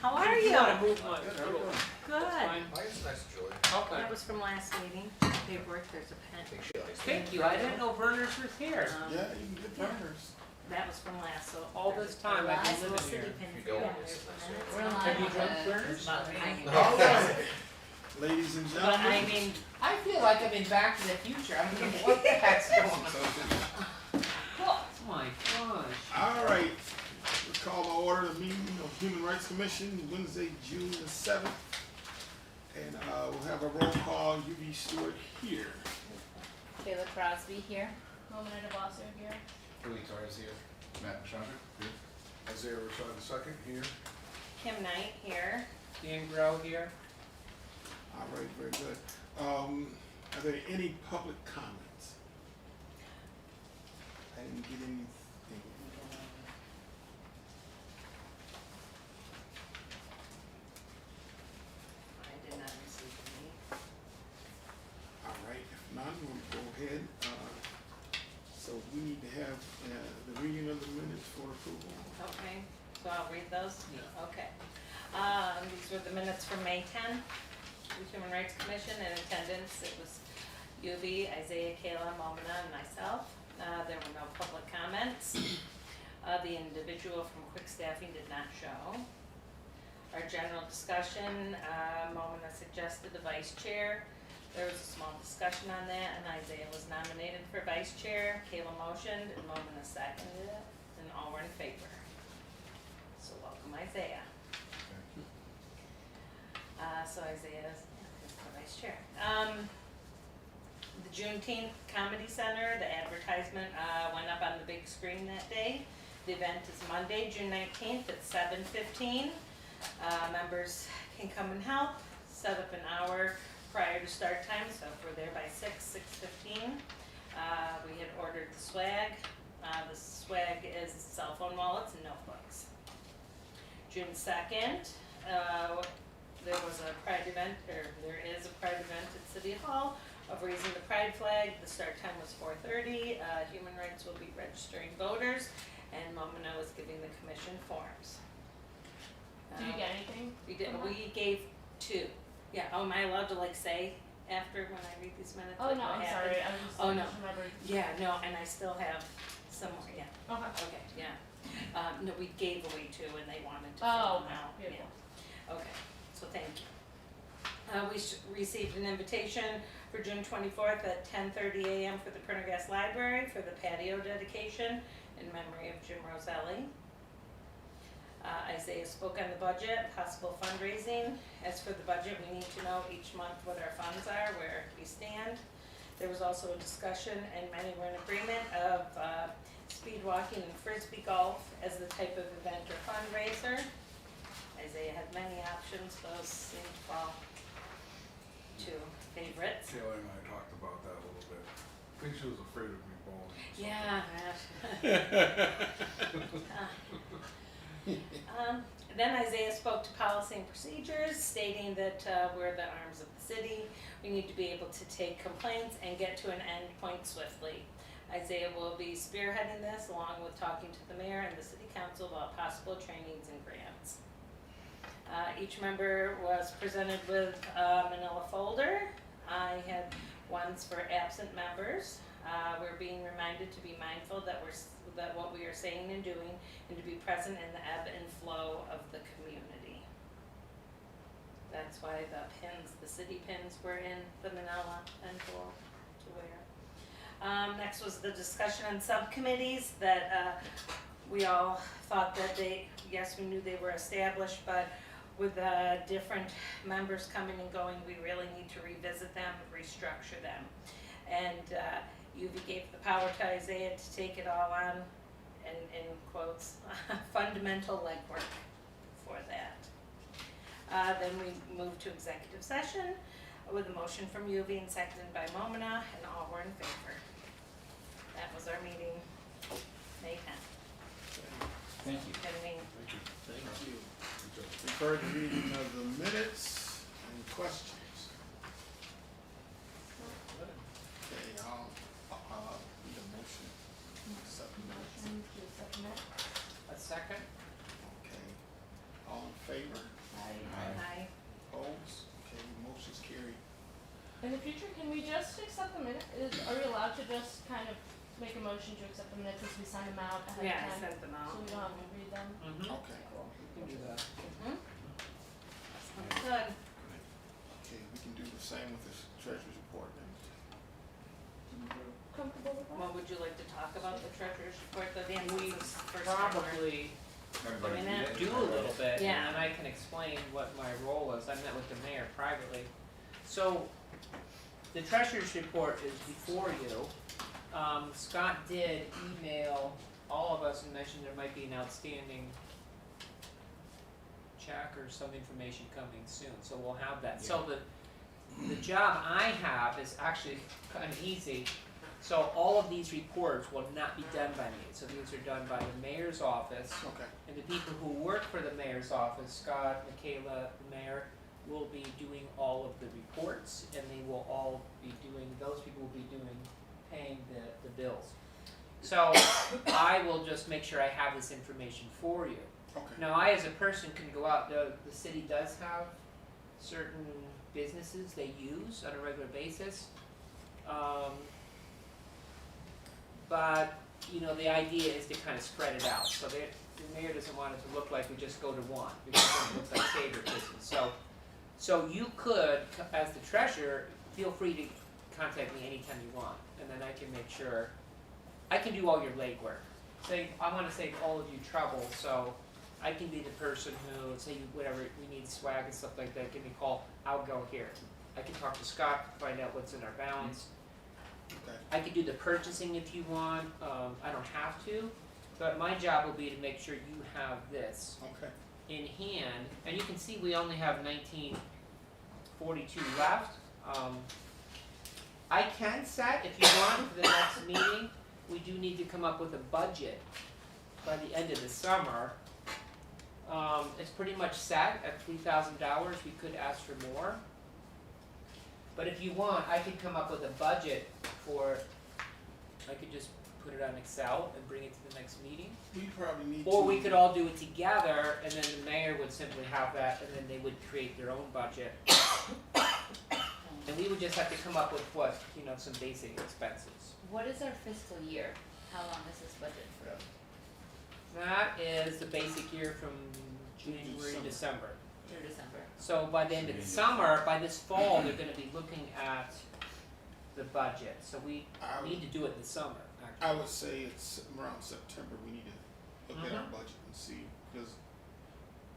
How are you? I moved my Good, how you little. doing? Good. Fine. I guess nice, Julie. Okay. That was from last meeting. Paperwork, there's a I pen. think she likes it. Thank you. I didn't know Berners was here. Yeah, you can get burners. That was from last, so. All this time I've been living here. If you don't, it's nice. We're Have you live. drunk Berners? All right. Ladies and But I gentlemen, mean, I feel like I'm in Back to the Future. I don't know what the heck's going on. Oh my gosh. all right. We'll call to order the meeting of Human Rights Commission, Wednesday, June the 7th. And we'll have a roll call, UV Stewart here. Kayla Crosby here. Mona DeBosser here. Billy Torres here. Matt Chandra here. Isaiah Rashad II here. Kim Knight here. Dan Grow here. All right, very good. Are there any public comments? I didn't get anything. I did not receive any. All right, if none, we'll go ahead. So we need to have the reading of the minutes for approval. Okay, so I'll read those? Yeah. Okay. These were the minutes from May 10th. The Human Rights Commission in attendance. It was UV, Isaiah, Kayla, Momina, and myself. There were no public comments. The individual from Quick Staffing did not show. Our general discussion, Momina suggested the vice chair. There was a small discussion on that, and Isaiah was nominated for vice chair. Kayla motioned, and Momina seconded it, and all were in favor. So welcome, Isaiah. So Isaiah is the vice chair. The Juneteenth Comedy Center, the advertisement went up on the big screen that day. The event is Monday, June 19th at 7:15. Members can come and help, set up an hour prior to start time, so if we're there by 6:15. We had ordered the swag. The swag is cell phone wallets and notebooks. June 2nd, there was a pride event, or there is a pride event at City Hall of raising the pride flag. The start time was 4:30. Human Rights will be registering voters, and Momina was giving the commission forms. Did you get anything? We did. from that? We gave 2. Yeah. Oh, am I allowed to say after when I read these minutes? Oh like no, what I'm happened? sorry. I was just Oh, no. remembering. Yeah. No, and I still have some more. Yeah. Okay. Okay. Yeah. No, we gave away 2, and they wanted to Oh, fill them out. beautiful. Yeah. Okay. So thank you. We received an invitation for June 24th at 10:30 a.m. for the Prendergast Library for the patio dedication in memory of Jim Roselli. Isaiah spoke on the budget, possible fundraising. As for the budget, we need to know each month what our funds are, where we stand. There was also a discussion, and many were in agreement, of speed walking and frisbee golf as the type of event or fundraiser. Isaiah had many options, those seemed to fall to favorites. Kayla and I talked about that a little bit. I think she was afraid of me bowling. Yeah. Then Isaiah spoke to policy and procedures, stating that we're the arms of the city. We need to be able to take complaints and get to an end point swiftly. Isaiah will be spearheading this along with talking to the mayor and the city council about possible trainings and grants. Each member was presented with a manila folder. I had ones for absent members. We're being reminded to be mindful that what we are saying and doing, and to be present in the ebb and flow of the community. That's why the city pins were in the manila and to wear. Next was the discussion on subcommittees that we all thought that yes, we knew they were established, but with different members coming and going, we really need to revisit them, restructure them. And UV gave the power to Isaiah to take it all on, and in quotes, fundamental legwork for that. Then we moved to executive session with a motion from UV and seconded by Momina, and all were in favor. That was our meeting, May 10th. Thank you. Thank you. We've heard the reading of the minutes. Any questions? Okay, I'll need a motion. Accept the minutes. Motion to accept the minutes. A second? Okay. All in favor? future, can we just accept the minutes? Are we allowed to just kind of make a motion to accept the minutes as we sign them out ahead Yeah, I of time? sent them So out. we don't have to read them? Mm-hmm. Okay, Cool. We can do that. Good. okay, we can do the same with this treasurer's report then. Comfortable with that? What would you like to talk about the treasurer's report, the We first probably Everybody I mean, read that- it? do a little bit, Yeah. and then I can explain what my role is. I met with the mayor privately. So, the treasurer's report is before you. Scott did email all of us and mentioned there might be an outstanding check or some information coming soon, so we'll have that. So the job I have is actually kind of easy. So all of these reports will not be done by me. So these are done by the mayor's office. Okay, And the people who work for the mayor's office, Scott, Michaela, the mayor, will be doing all of the reports, and they will all be doing, those people will be doing, paying the bills. So I will just make sure I have this information for you. okay. Now, I as a person can go out, the city does have certain businesses they use on a regular basis. But, you know, the idea is to kind of spread it out, so the mayor doesn't want it to look like we just go to one, because then it looks like favoritism, so you could, as the treasurer, feel free to contact me anytime you want, and then I can make sure, I can do all your legwork. I wanna save all of you trouble, so I can be the person who, say, whatever, we need swag and stuff like that, give me a call, I'll go here. I can talk to Scott, find out what's in our balance. Okay. I could do the purchasing if you want, I don't have to, but my job will be to make sure you have this Okay, in hand, and you can see we only have 1942 left. I can set, if you want, for the next meeting, we do need to come up with a budget by the end of the summer. It's pretty much set at $3,000, we could ask for more. But if you want, I could come up with a budget for, I could just put it on Excel and bring it to the next meeting. we probably need to. Or we could all do it together, and then the mayor would simply have that, and then they would create their own budget. And we would just have to come up with what, you know, some basic expenses. What is our fiscal year? How long is this budget for? That is the basic year from January to December. Through December. So by the end of the summer, by this fall, they're gonna be looking at the budget, so we I need would, to do it this summer, actually. I would say it's around September, we need to look at our budget and see, because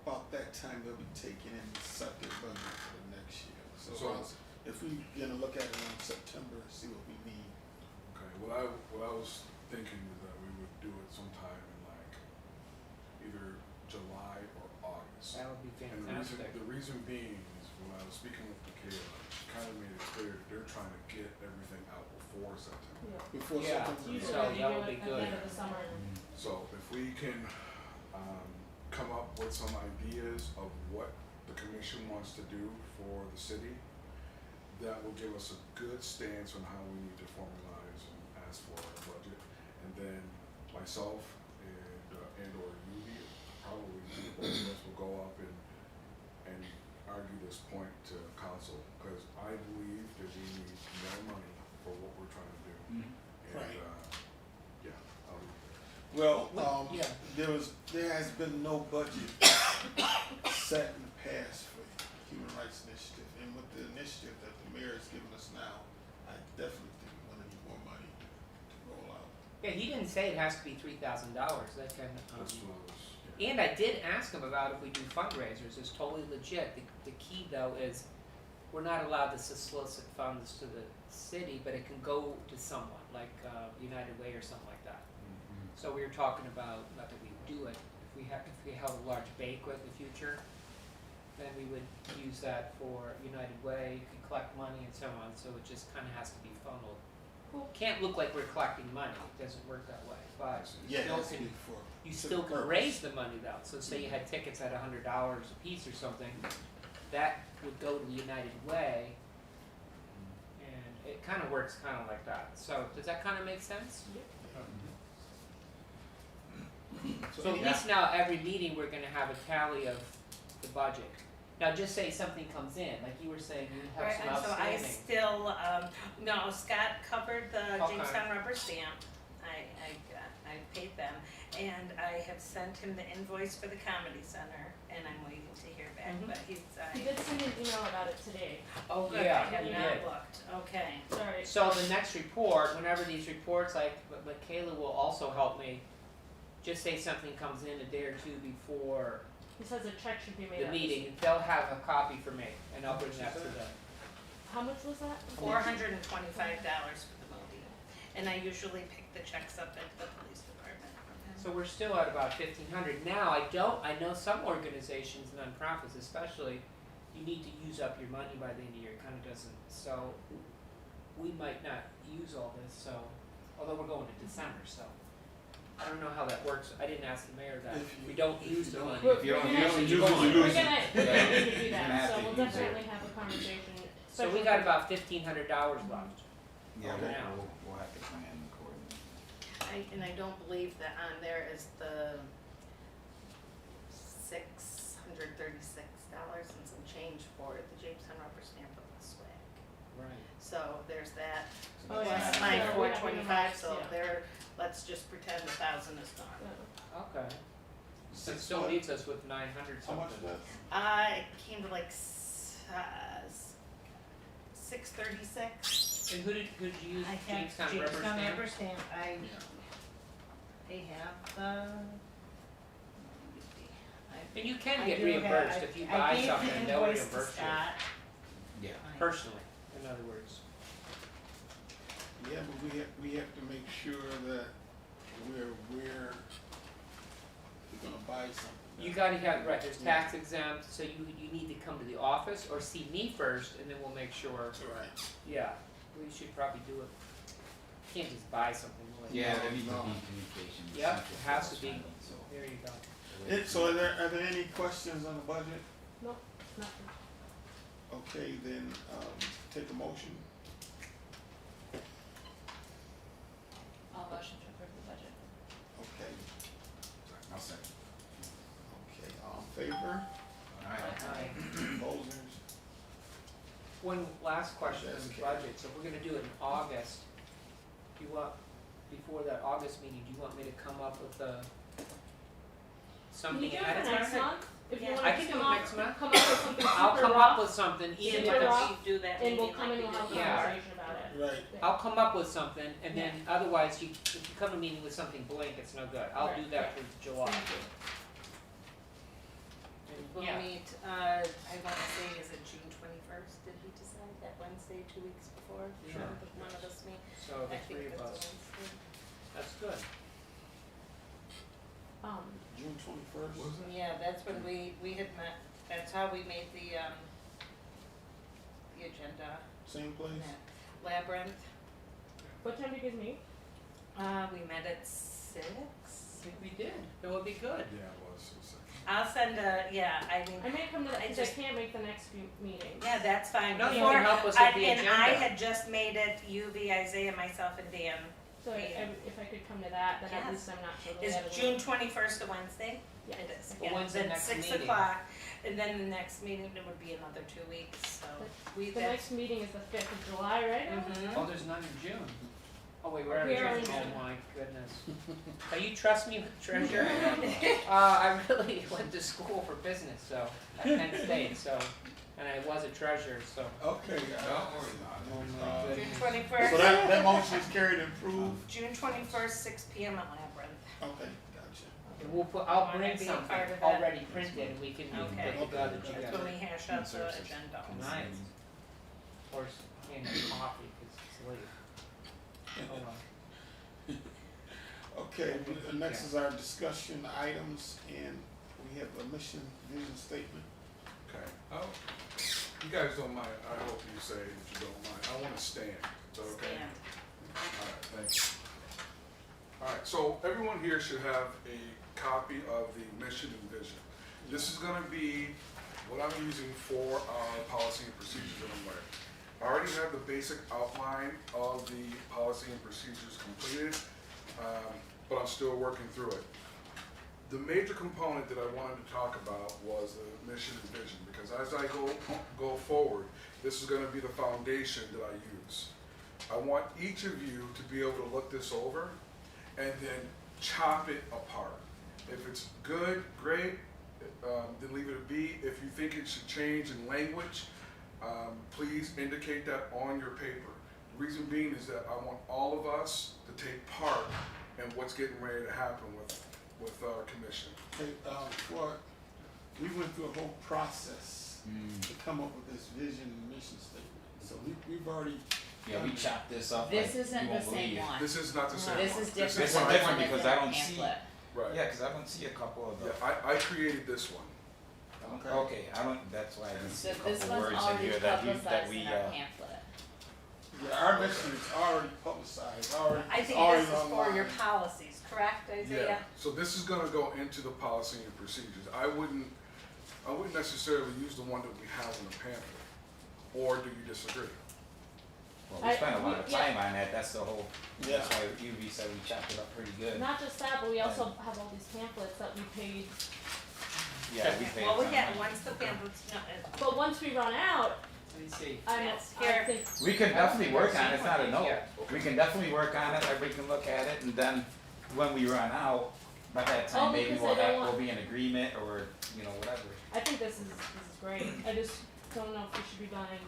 about that time they'll be taking in the second budget for the next year. So if we gonna look at it in September and see what we need. Okay, what I was thinking is that we would do it sometime in like either July or August. That would be And fantastic. the reason being is when I was speaking with Michaela, she kind of made it clear that they're trying to get everything out before September. Yeah. Before Yeah. September. Usually So we that do would it be at good. the end of the summer. So if we can come up with some ideas of what the commission wants to do for the city, that will give us a good stance on how we need to formalize and ask for our budget. And then myself and or Yubi, probably both of us will go up and argue this point to council, because I believe that we need more money for what we're trying to do. And, Right. yeah, I'll leave it there. Well, Yeah. there has been no budget set in the past for Human Rights Initiative, and with the initiative that the mayor has given us now, I definitely think we're gonna need more money to roll out. Yeah, he didn't say it has to be $3,000, that can, That's what I was, yeah. and I did ask him about if we do fundraisers, it's totally legit. The key though is, we're not allowed to solicit funds to the city, but it can go to someone, like United Way or something like that. So we were talking about, not that we do it, if we held a large banquet in the future, then we would use that for United Way, you can collect money and so on, so it just kinda has to be funneled. Cool. Can't look like we're collecting money, it doesn't work that way, but Yeah, still that's can, good for. you to still the can purpose. raise the money though, so say you had tickets at $100 a piece or something, that would go to the United Way, and it kinda works kinda like that, so does that kinda make sense? So at yeah. least now, every meeting, we're gonna have a tally of the budget. Now, just say something comes in, like you were saying, you have Right, some and so I outstanding. still, no, Scott covered the Okay. Jamestown rubber stamp. I paid them, and I have sent him the invoice for the comedy center, and I'm waiting to hear back, Mhm. but He did send an email about it today. oh, good, I Yeah, have he not did. looked, okay. Sorry. So the next report, whenever these reports, like, but Kayla will also help me, just say something comes in a day or two before He says a check should be made the out. meeting, they'll have a copy for me, and I'll bring that to them. How much was that? $425 for the movie, and I usually pick the checks up at the police department. So we're still at about 1,500. Now, I know some organizations, nonprofits especially, you need to use up your money by the end of the year, it kinda doesn't, so we might not use all this, so, although we're going to December, so. I don't know how that works, I didn't ask the mayor that, If you- we don't if you use the don't- money. We're If you don't gonna- use it, you you lose it, won't. you We're lose it. gonna need to do You're gonna that, have so to we'll use it. definitely have a conversation. So we especially got with- about $1,500 left. Yeah, Okay. we'll have to plan accordingly. And I don't believe that on there is the $636 and some change for the Jamestown rubber stamp of the swag. Right. So there's that, Oh, plus yeah. my So we have 425, to so yeah. there, let's just pretend 1,000 is gone. Okay. So it Six still what? leaves us with 900 How something. much was It came to like 636. And who did you use? I have Jamestown rubber Jamestown stamp? rubber stamp, they have the. And you can I get do reimbursed have- if you I buy gave the something, they'll invoice to reimburse you Scott. Yeah. personally, in other words. Yeah, but we have to make sure that we're gonna buy something. You gotta have, right, there's tax exempt, so you need to come to the office or see me first, and then we'll make sure, Right. yeah, we should probably do it. You can't just buy something, will you? Yeah, there needs to No. be communication. with Yep, Central it has to Falls be. County, so. There you go. So are there any questions on the budget? Nothing. Okay, then, take a motion. I'll motion to approve the budget. Okay, I'll second. okay, all in favor? Alright. Aye. Opposers? One last question on That's the okay. budget, so if we're gonna do it in August, do you want, before that August meeting, do you want me to come up with Can something you do it ahead for of next time? month? If you Yeah. wanna I can just do come it up, next month. come up with something super I'll come rough, up with something, even Even if Super it's, rough, if you do that and we'll meeting come like in, we we'll have a did Yeah. conversation about it. Right, I'll come up with something, and then otherwise, if you come to a meeting with something blank, it's no good. I'll do Right. that for July. Thank you. We'll Yeah. meet, I wanna say, is it June 21st, did we decide that Wednesday, 2 weeks before? Sure. One of us meet, So the I three think of that's us, a Wednesday. that's good. June 21st? What was that? Yeah, that's when we had met, that's how we made the agenda, Same place? Labyrinth, What time do you guys meet? we met at 6. I think we did. That would be good. Yeah, it was. I'll send I mean, I may come to that, I cause I just- can't make the next few meetings. yeah, that's fine. No, you Before- can help us with the And I agenda. had just made it, you, the Isaiah, myself, and Dan. So if I could come to that, then at Yes. least I'm not totally Is out of the June 21st a Wednesday? Yeah. It is, But yeah, when's the then next 6 meeting? o'clock, and then the next meeting, it would be another 2 weeks, so we, The that's. next meeting is the 5th of July, right? Mhm. Oh, there's none in June. Oh, wait, we're We in are June. in Oh June. my goodness. Now, you trust me with treasure? I really went to school for business, so, at Penn State, so, and I was a treasurer, so. Okay, Don't worry about it. Oh my Uh, June goodness. 21st. so that motion is carried and approved? June 21st, 6 PM at Labyrinth. Okay, gotcha. And I'll Wanna bring be a something part of that? already printed, and we can Okay. put together That's together. when we hash out the agenda. Nice. Of course, can't have coffee, cause it's late. Oh, well. Okay, next is our discussion items, and we have a mission vision statement. Okay. Oh, you guys don't mind, I hope you say that you don't mind. I wanna stand. Is that okay? Stand. Alright, thank you. Alright, so everyone here should have a copy of the mission and vision. This is gonna be what I'm using for our policy and procedures that I'm writing. I already have the basic outline of the policy and procedures completed, but I'm still working through it. the major component that I wanted to talk about was the mission and vision, because as I go forward, this is gonna be the foundation that I use. I want each of you to be able to look this over and then chop it apart. If it's good, great, then leave it be. If you think it should change in language, please indicate that on your paper. The reason being is that I want all of us to take part in what's getting ready to happen with our commission. Hey, we went through a whole process to come up with this vision and mission statement. So we've already. Yeah, we chopped this up. This like, isn't you the won't same believe. one. This is not the same This one. is different This than is the different one that's because in I the don't see- pamphlet. Right. Yeah, because I don't see a couple of the. Yeah, I created this one. Okay, I don't. That's why I didn't see So a couple this one's words in already here that publicized we in our pamphlet. Yeah, our mission is already publicized, already. I it's think already this is for your online. policies, correct, Isaiah? So this is gonna go into the policy and procedures. I wouldn't necessarily use the one that we have in the pamphlet. Or do you disagree? Well, we spent a lot of time on that. That's the whole. Yeah. That's why UV said we chopped it up pretty good. Not just that, but we also have all these pamphlets that we paid. Yeah, we paid. Well, we some get, money. once the pamphlets, no, But once we run out, Let me see. I Yes, I here. think We can definitely work on it. It's not a no. Yeah. We can definitely work on it. Everybody can look at it, and then when we run out, by that time Oh, maybe because we'll they don't we'll want- be in agreement or whatever. I think this is great. I just don't know if we should be buying.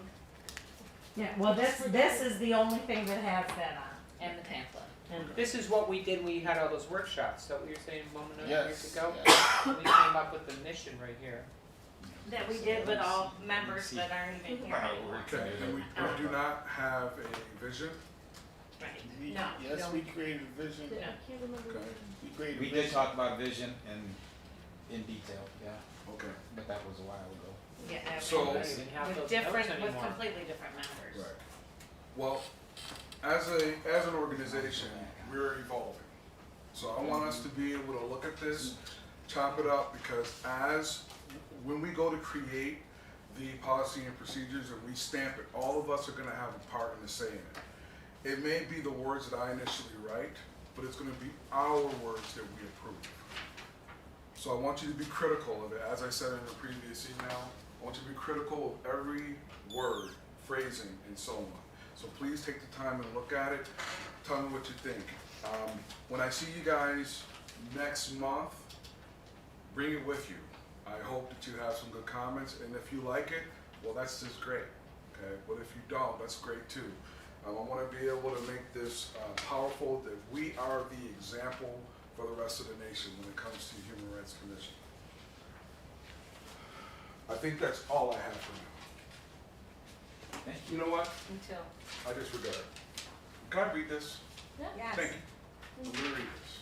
Yeah, well, this is the only thing that has that on. And the pamphlet. And This is what we did when we had all those workshops, is that what you were saying a moment Yes, years ago? yes. We came up with the mission right here. that we did with all members that aren't even here Wow, anymore. Okay, and we do not have a vision. Right, We- no, Yes, no. we created a vision. I can't remember. Okay. We created a We vision. did talk about vision in detail, yeah, Okay. but that was a while ago. Yeah, So- I don't even have with those notes different, with anymore. completely different members. Right. Well, as an organization, we're evolving. So I want us to be able to look at this, chop it up, because when we go to create the policy and procedures and we stamp it, all of us are gonna have a part in the say in it. It may be the words that I initially write, but it's gonna be our words that we approve. So I want you to be critical of it. As I said in the previous email, I want you to be critical of every word, phrasing, and so on. So please take the time and look at it. Tell me what you think. When I see you guys next month, bring it with you. I hope that you have some good comments, and if you like it, well, that's just great, okay? But if you don't, that's great too. I want to be able to make this powerful, that we are the example for the rest of the nation when it comes to Human Rights Commission. I think that's all I have for now. Thank You know what? Until, I disregard it. Can I read this? yes. Thank you. I'm gonna read this.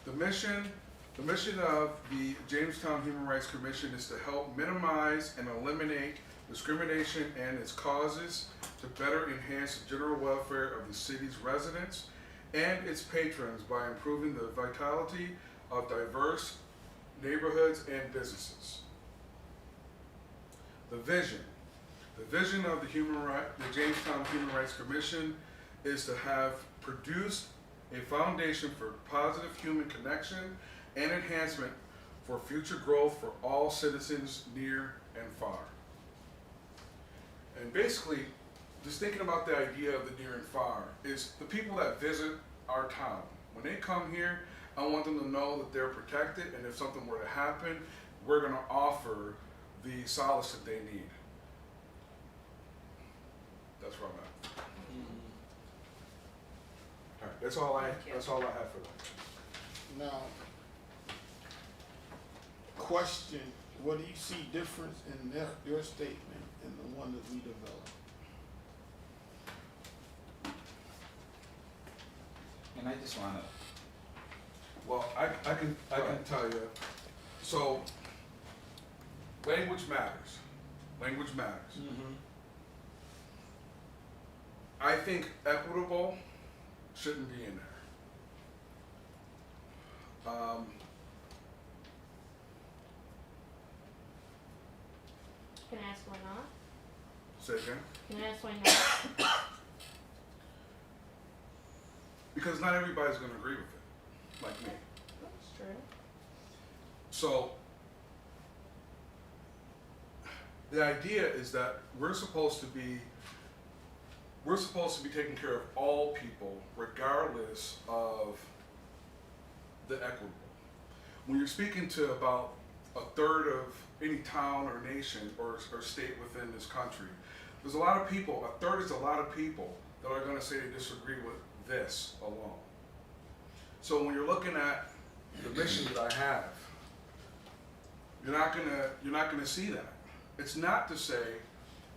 The mission of the Jamestown Human Rights Commission is to help minimize and eliminate discrimination and its causes, to better enhance the general welfare of the city's residents and its patrons by improving the vitality of diverse neighborhoods and businesses. The vision of the Jamestown Human Rights Commission is to have produced a foundation for positive human connection and enhancement for future growth for all citizens near and far. And basically, just thinking about the idea of the near and far is the people that visit our town. When they come here, I want them to know that they're protected, and if something were to happen, we're going to offer the solace that they need. That's where I'm at. All right, that's all I have for that. Now, question, what do you see difference in your statement and the one that we developed? And I just wanna, Well, I can tell you. So, language matters. Language matters. I think equitable shouldn't be in there. Can I ask why not? Say again. Can I ask why not? Because not everybody's going to agree with it, like me. That's true. So the idea is that we're supposed to be taking care of all people regardless of the equitable. When you're speaking to about a third of any town or nation or state within this country, there's a lot of people, a third is a lot of people that are going to say they disagree with this alone. So when you're looking at the mission that I have, you're not gonna see that. It's not to say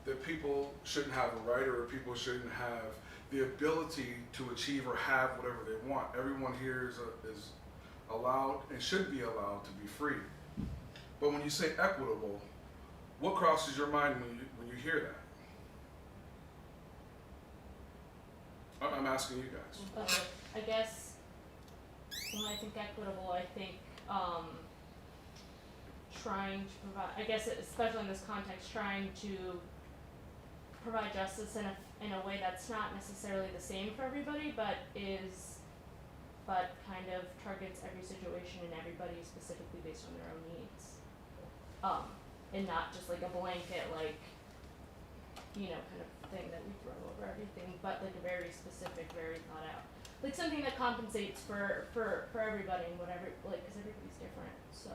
that people shouldn't have a right or people shouldn't have the ability to achieve or have whatever they want. Everyone here is allowed and should be allowed to be free. But when you say equitable, what crosses your mind when you hear that? I'm asking you guys. Okay, I guess when I think equitable, I think trying to provide, I guess especially in this context, trying to provide justice in a way that's not necessarily the same for everybody, but kind of targets every situation and everybody specifically based on their own needs. And not just like a blanket, like, you know, kind of thing that we throw over everything, but like a very specific, very thought out, like something that compensates for everybody and whatever, like, cause everybody's different, so.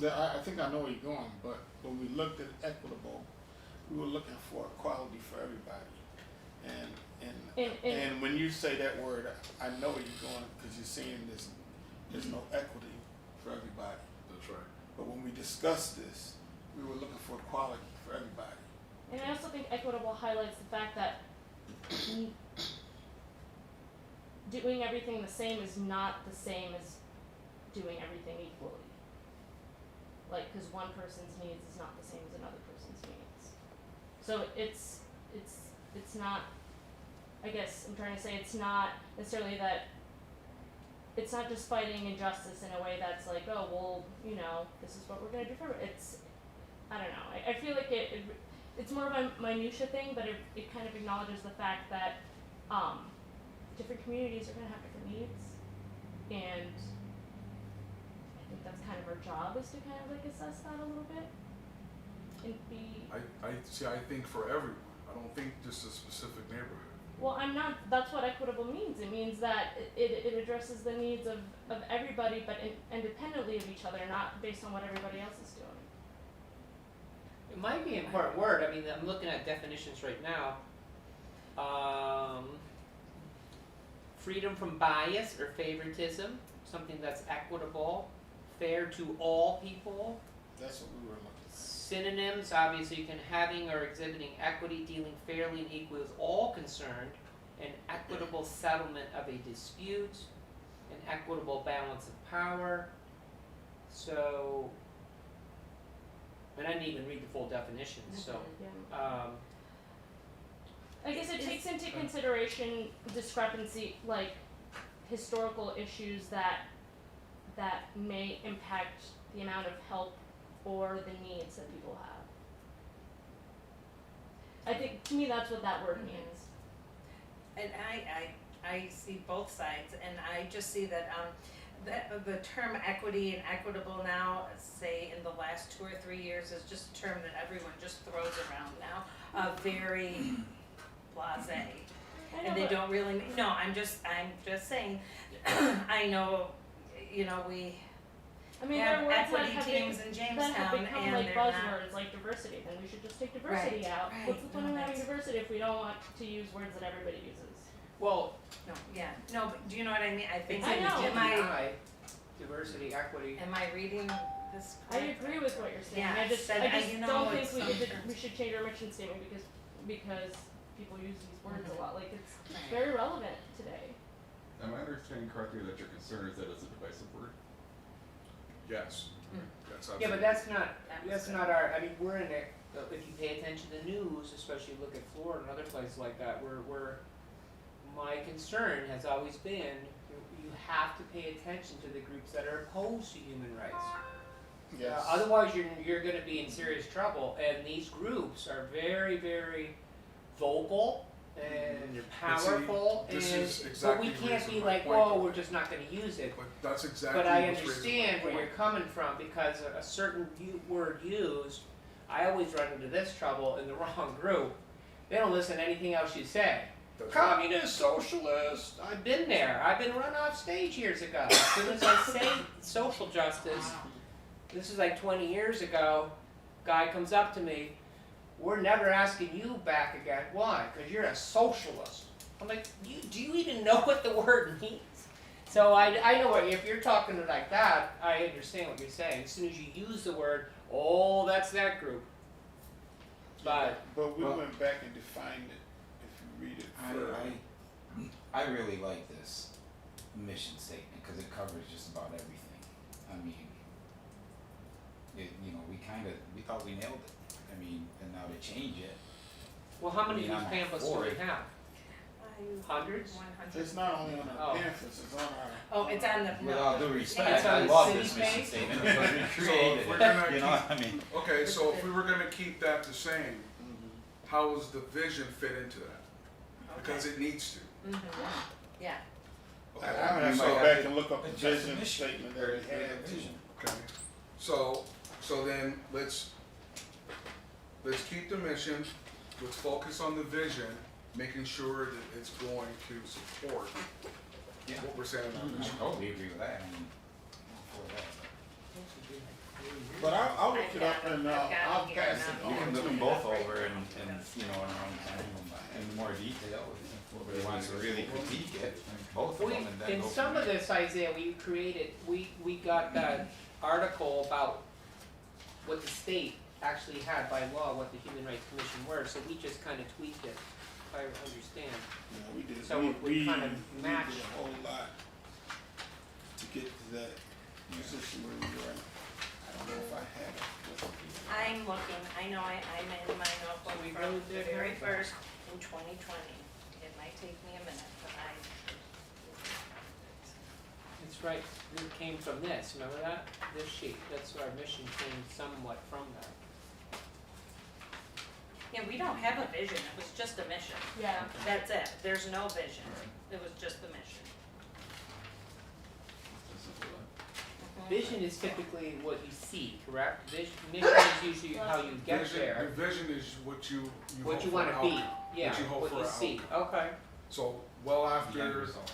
Yeah, I think I know where you're going, but when we looked at equitable, we were looking for equality for everybody. And when you say that word, I know where you're going, cause you're saying there's no equity for everybody. That's right. But when we discussed this, we were looking for equality for everybody. And I also think equitable highlights the fact that doing everything the same is not the same as doing everything equally. Like, cause one person's needs is not the same as another person's needs. So it's not, I guess I'm trying to say it's not necessarily that, it's not just fighting injustice in a way that's like, oh, well, you know, this is what we're gonna do for it. It's, I don't know, I feel like it's more of a minutia thing, but it kind of acknowledges the fact that, different communities are gonna have different needs, and I think that's kind of our job, is to kind of like assess that a little bit, and be. I think for everyone. I don't think just a specific neighborhood. Well, that's what equitable means. It means that it addresses the needs of everybody, but independently of each other, not based on what everybody else is doing. It might be an important word. I mean, I'm looking at definitions right now. Freedom from bias or favoritism, something that's equitable, fair to all people. That's what we were looking for. Synonyms, obviously, you can having or exhibiting equity, dealing fairly and equally with all concerned, an equitable settlement of a dispute, an equitable balance of power. So, and I didn't even read the full definition, so, Yeah. I guess it takes into consideration discrepancy, like historical issues that may impact the amount of help or the needs that people have. I think, to me, that's what that word means. And I see both sides, and I just see that, the term equity and equitable now, say in the last 2 or 3 years, is just a term that everyone just throws around now, very blasé. And they don't really, no, I'm just saying, I know, you know, we I mean, have there are words equity that teams in have Jamestown, become and like they're not. buzzwords, like diversity. Then we should just take diversity out. Right, What's the point no, of having that's- diversity if we don't want to use words that everybody uses? well, No, yeah, no, but do you know what I mean? I think, it's in I know. DEI, diversity, equity. am I reading this I correctly? agree with what you're saying. Yeah, I just you know, don't think it's we should change our mission statement because people use these words Mhm. a lot. Like it's Right. very relevant today. Am I understanding correctly that your concern is that it's a divisive word? Yes. Mm. That's Yeah, but absolutely. that's not our, I mean, we're in a, if you pay attention to the news, especially look at Florida and other places like that, my concern has always been, you have to pay attention to the groups that are opposed to human rights. Yes. Otherwise, you're gonna be in serious trouble, and these groups are very, very vocal and you're But see, this powerful, and, is but exactly we the can't reason be my like, point oh, was. we're just not gonna use it. But that's exactly But I what's raising my understand where point. you're coming from, because a certain word used, I always run into this trouble in the wrong group. They don't listen to anything else you say. That's right. Communist, socialist, I've been there, I've been run off stage years ago. As soon as I say social justice, this is like 20 years ago, guy comes up to me, we're never asking you back again. Why? Because you're a socialist. I'm like, do you even know what the word means? So I know what, if you're talking like that, I understand what you're saying. As soon as you use the word, oh, that's that group. But But we Well- went back and defined it, if you read it further. I really like this mission statement, cause it covers just about everything. I mean, we thought we nailed it. I mean, and now to change it, well, how many of I mean, these I'm pamphlets do for we it. have? Hundreds? 100. It's not only on our pamphlets, it's on our. Oh, it's on the. with all due It's respect, on I the love city this mission page? statement because we So created if we're it, gonna you know what I mean? Okay, so if we were gonna keep that the same, how does the vision fit into that? Because it needs to. Yeah. I have You to might go have back to and look up the adjust the vision mission, statement or that we the had. vision. Okay, so then let's keep the mission, let's focus on the vision, making sure that it's going to support Yeah. what we're saying on I mission. totally agree with that, I mean, for that. But I'll look it up and I've got it I'll here pass now. it You on can to look them you. both over and, you know, in our own time, in more detail, if he wants to really critique it, both of them, and then In go some from of there. this, Isaiah, we got that article about what the state actually had by law, what the Human Rights Commission were, so we just kind of tweaked it, if I understand. Yeah, we did. So we kind of we matched. did a whole lot to get to that position where we were at. I don't know if I had it. I'm looking, I know I'm in my notebook We from really the did very have that. first in 2020. It might take me a minute, but It's right, it came from this, remember that? This sheet, that's our mission came somewhat from that. yeah, we don't have a vision, it was just a mission. Yeah. That's it, there's no vision, it was just the mission. Mhm. Vision is typically what you see, correct? Mission is usually how you get Vision- there, The vision is what you what hope you for wanna an be, outcome. yeah, What you hope what for you an see, outcome. okay. So, well The end after, result.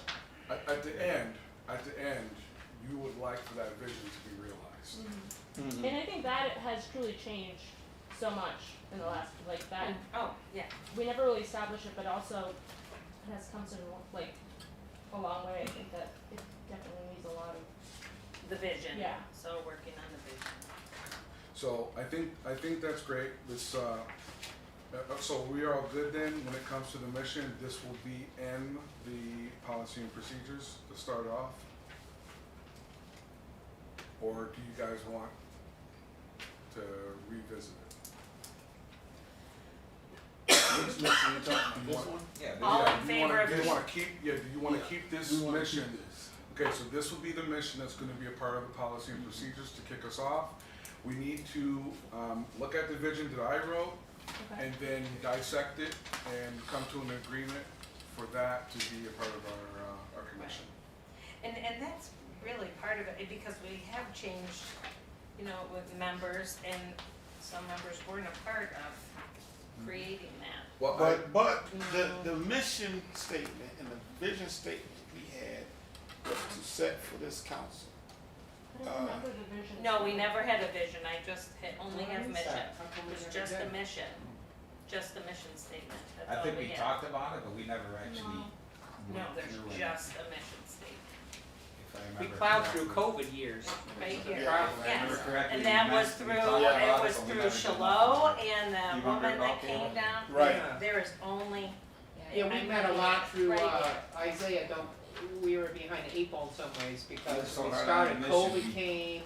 at the end, you would like for that vision to be realized. And I think that it has truly changed so much in the last, like that, Oh, yeah, we never really established it, but also it has come to like a long way. I think that it definitely needs a lot of, the vision. Yeah. So working on the vision. So I think that's great. This so we are all good then when it comes to the mission. This will be in the policy and procedures to start off. Or do you guys want to revisit it? Which mission you talking about? This one? Yeah, All yeah, in Do you wanna- favor of do you the- wanna keep, do you wanna keep this We wanna mission? keep this. Okay, so this will be the mission that's gonna be a part of the policy and procedures to kick us off. We need to, look at the vision that I wrote okay. and then dissect it and come to an agreement for that to be a part of our commission. And that's really part of it, because we have changed, you know, with members, and some members weren't a part of creating that. Well, But the mission statement and the vision statement we had was to set for this council. I don't remember the vision. No, we never had a vision, I just only have Why is mission. that? How come we It was never just did? a mission, just a mission statement, that's I all think we we had. talked about it, but we never actually No, went there's through and, just a mission statement, if I We remember plowed through correctly. COVID years. right here, Yeah. If I remember yes. correctly, And we that met- was we through, talked about it was but we through never did Shiloh, nothing. and You the remember woman that about came that? down. Right. Yeah. There is only, Yeah, we met a lot through, Right Isaiah, we were behind the eight ball in some ways, because So we hard on started, the mission, COVID we came,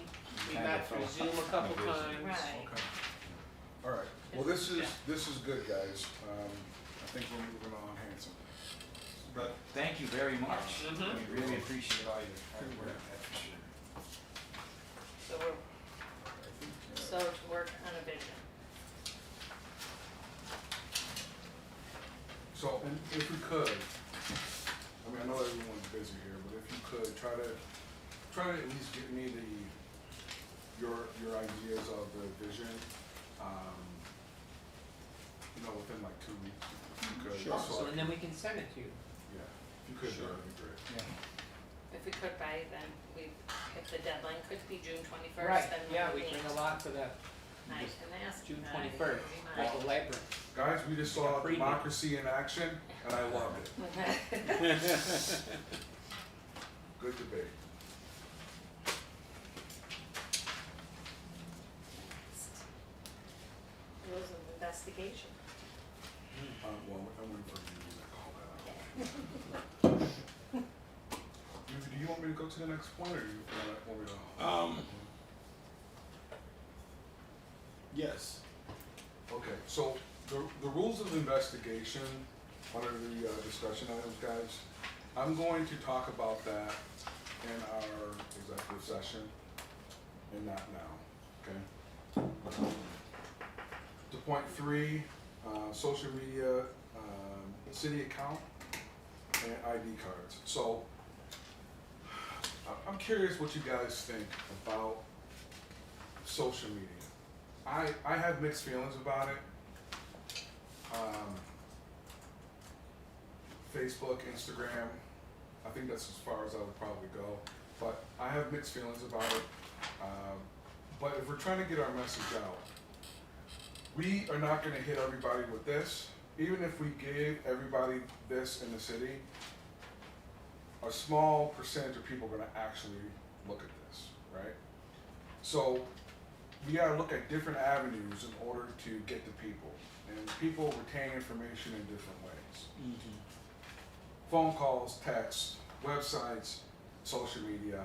we kinda met through fell Zoom a off couple the vision. times. right, Okay. All right. Well, this is good, guys. I think we're moving on handsome. But thank you very much. Mhm. We really appreciate all your hard work, that's for sure. so we're, so to work on a vision. So, and if we could, I mean, I know everyone's busy here, but if you could, try to at least give me your ideas of the vision, you know, within like 2 weeks. If you could, Sure. So, and then we can send it to you. Yeah, if you could, Sure. that'd be great. If we could by then, if the deadline could be June 21st, Right, then yeah, we we meet. bring a lot to that, I can ask. June that. 21st, Right. at the labyrinth. Guys, we just saw Preview. democracy in action, and I loved it. Good debate. Rules of investigation. Well, I'm waiting for you to call that out. Do you want me to go to the next point, or do you want me to? Yes. Okay, so the rules of investigation under the discussion items, guys, I'm going to talk about that in our executive session, and not now, okay? To point 3, social media, city account, and ID cards. So, I'm curious what you guys think about social media. I have mixed feelings about it. Facebook, Instagram, I think that's as far as I would probably go. But I have mixed feelings about it. But if we're trying to get our message out, we are not gonna hit everybody with this. Even if we gave everybody this in the city, a small percentage of people are gonna actually look at this, right? So we gotta look at different avenues in order to get to people. And people retain information in different ways. Phone calls, texts, websites, social media,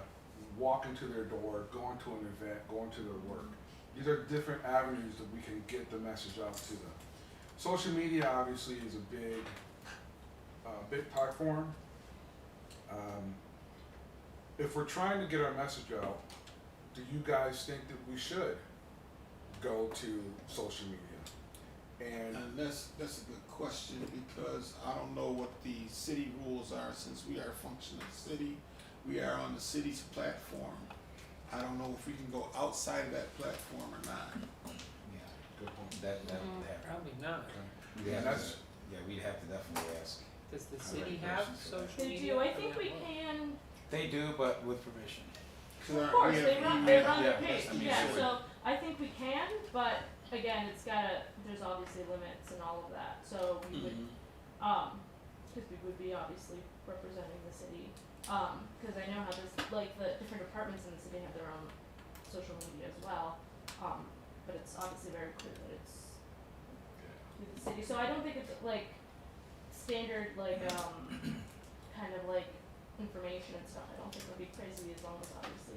walking to their door, going to an event, going to their work. These are different avenues that we can get the message out to them. Social media obviously is a big platform. If we're trying to get our message out, do you guys think that we should go to social media? And And that's a good question, because I don't know what the city rules are, since we are a functioning city. We are on the city's platform. I don't know if we can go outside of that platform or not. Yeah, good point. that Probably not. we'd have That's- to, yeah, we'd have to definitely ask. Does the Correct city person have for that. social They media? do, I think we can, They do, but with permission. of course, they run their Yeah, page, I mean, yeah, sure. so I think we can, but again, it's gotta, there's obviously limits and all of that, so we would, cause we would be obviously representing the city. Cause I know how this, like, the different departments in the city have their own social media as well, but it's obviously very clear that it's through the city, so I don't think it's like standard, like, kind of like information and stuff, I don't think it'll be crazy as long as obviously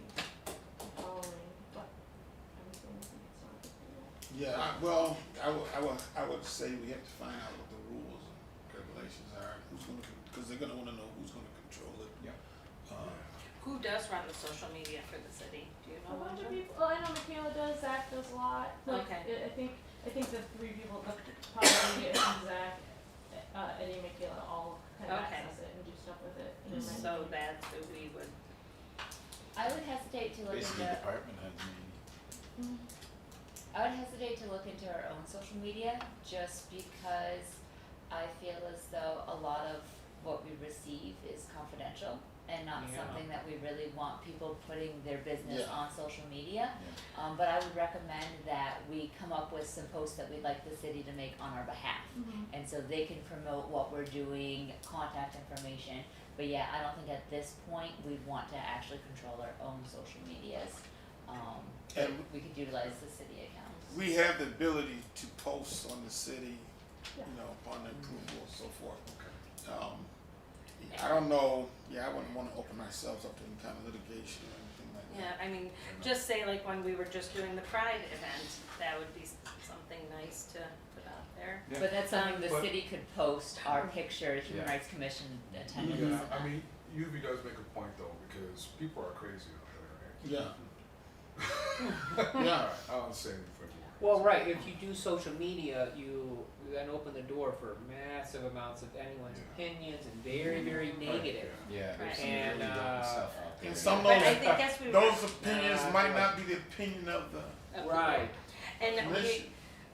following, but I would think it's not a big deal. Yeah, I would say we have to find out what the rules and regulations are, who's gonna, because they're gonna wanna know who's gonna control it. Yeah. Who does run the social media for the city? Do you A know? bunch of Linda? people, well, I know Michaela does, Zach does a lot, like, Okay. I think the 3 people, the probably Zach, Eddie and Michaela all kind of Okay. access it and do stuff with it. And then So that's who we would. I would hesitate to look Basically, into, department heads maybe. I would hesitate to look into our own social media, just because I feel as though a lot of what we receive is confidential and not Yeah. something that we really want people putting their business Yeah. on social media. But I would recommend that we come up with some posts that we'd like the city to make on our behalf. And so they can promote what we're doing, contact information. But yeah, I don't think at this point we'd want to actually control our own social medias. But And- we could utilize the city accounts. We have the ability to post on the city, you know, upon the approval and so forth. I don't know, I wouldn't wanna open ourselves up to any kind of litigation or anything like that. Yeah, I mean, just say like when we were just doing the Pride event, that would be something nice to put out there. Yeah. But that's something the But- city could post our picture, Human Yeah. Rights Commission attendance. Yeah, and I that. mean, UV does make a point though, because people are crazy out there, right? Yeah. I don't say anything more. Well, right, if you do social media, then open the door for massive amounts of anyone's Yeah. opinions and very, very negative. Yeah, there's some And, really rotten stuff out there. And some of But I those, think that's we were. those opinions might not be the opinion of the Right. And commission.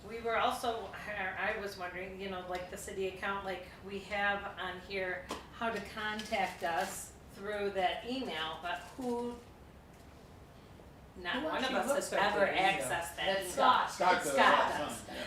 we were also, I was wondering, you know, like the city account, like we have on here how to contact us through that email, but not Who one of actually us looks has at ever their email? accessed that That's email. Scott. Scott does. Scott all the does. time, yeah.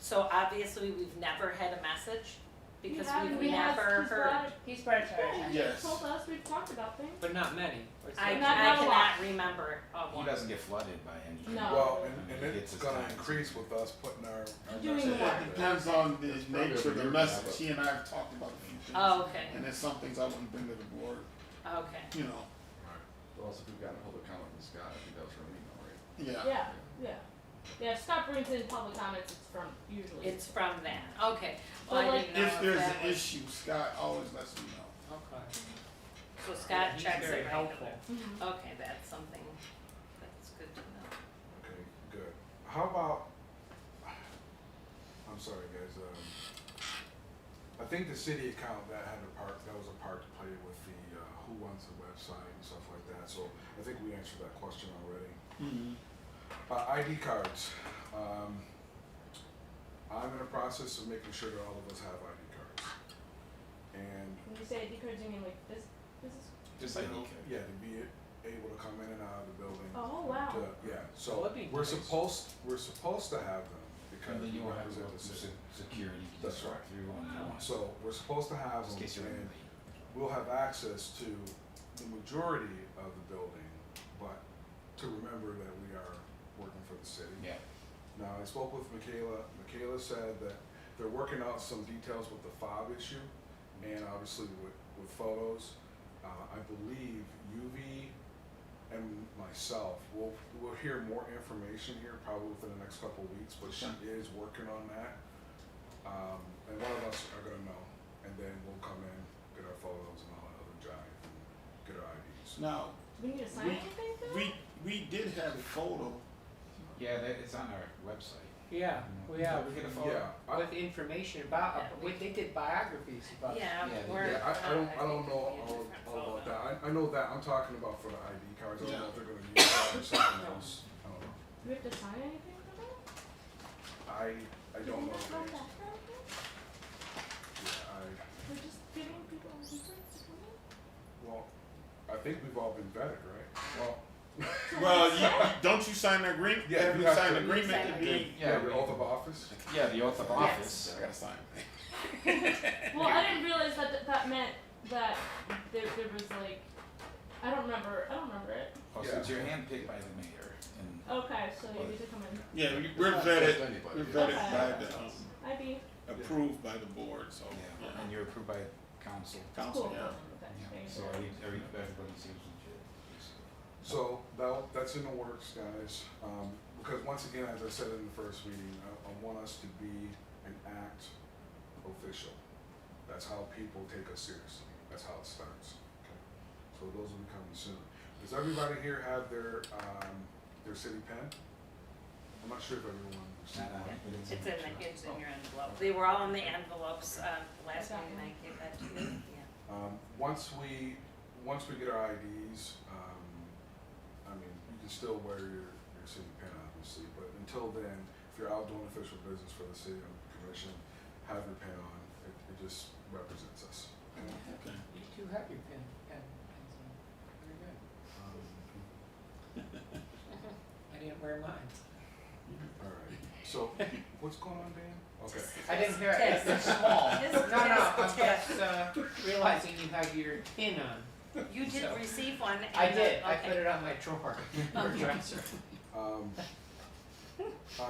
So obviously we've never had a message because we've we have, never he's heard. brought it, He's brought it to our yeah, attention. Yes. he's told us, we've talked about things. But not many. Or I so. Not a lot. cannot remember of He one. doesn't get flooded by anything. No. Well, I and mean, he it's gets his gonna time. increase with us putting our Doing message more. out It there. depends on the It's probably nature of the every year message. now, He and I have talked about a few things. Oh, okay, And there's some things I wouldn't bring to the board, okay. you know, But also, if we've gotten a public comment from Scott, I think that was from email, right? yeah. Yeah. Yeah, if Scott brings in public comments, it's from usually. It's from that, okay. Well, But I like- didn't know If there's that an was- issue, Scott always lets me know. Okay. So Scott He's checks very it right helpful. away. Mhm. Okay, that's something, that's good to know. Okay, good. How about, I'm sorry, guys, I think the city account that had a part, that was a part to play with the, who runs the website and stuff like that, so I think we answered that question already. ID cards, I'm in the process of making sure that all of us have ID cards. And, When you say ID cards, you mean like this is, Just you like know, he could. yeah, to be able to come in and out of the building. oh wow. Yeah, That so would be we're nice. supposed to have them because And then we you will have represent to the city. security, you can That's just walk right. through on one. So we're supposed to have Just in them case you're in and the we'll have access to the majority of the building, but to remember that we are working for the city. Yeah, Now, I spoke with Michaela. Michaela said that they're working out some details with the fob issue and obviously with photos. I believe UV and myself will hear more information here probably within the next couple of weeks, but she is working on that. And one of us are gonna know, and then we'll come in, get our photos and all that other jive, and get our IDs. Now, Do we need to sign anything for that? we did have a photo. yeah, it's on our website. Yeah, we Yeah, have. we get a photo. Yeah, With information about, they did biographies about. Yeah, Yeah, we're. yeah, I don't think know it'd be a all different about photo. that. I know that, I'm talking about for the ID cards, I don't know if they're gonna use that or something else, I don't know. Do we have to sign anything for that? I don't know. Isn't that Dave. how background works? Yeah, We're just giving people ID cards to come in? well, I think we've all been vetted, right? Well, Well, don't you sign the agreement? Yeah, Have you you have signed to. the agreement Sign to be? yeah, the oath of office. Yeah, the oath of office. I gotta sign. Well, I didn't realize that meant that there was like, I don't remember it. Oh, so it's your handpicked by the mayor and Okay, so you need to come in. Yeah, we're vetted, Anybody. we're vetted Okay. by the, ID. approved by the board, so, yeah, yeah. and you're approved by council. Council, Cool. yeah. Okay, Yeah, thank so you. everybody seems legit. So that's in the works, guys. Because once again, as I said in the first meeting, I want us to be an act official. That's how people take us seriously. That's how it starts. Okay. So those will be coming soon. Does everybody here have their city pen? I'm not sure if everyone received Not on one. it, but It's in it's in your envelope. They were all in the envelopes, last meeting I gave that to you, yeah. Once we get our IDs, I mean, you can still wear your city pen, obviously, but until then, if you're out doing official business for the city or the commission, have your pen on. It just represents us. Okay. You two have your pens on. Very good. I didn't wear mine. All right. So, what's going on, Dan? Okay. I didn't hear it, Test. it's small. Just No, I'm test. just, realizing you have your pin on. You did So- receive one. I and, did, I okay. put it on my drawer, or dresser.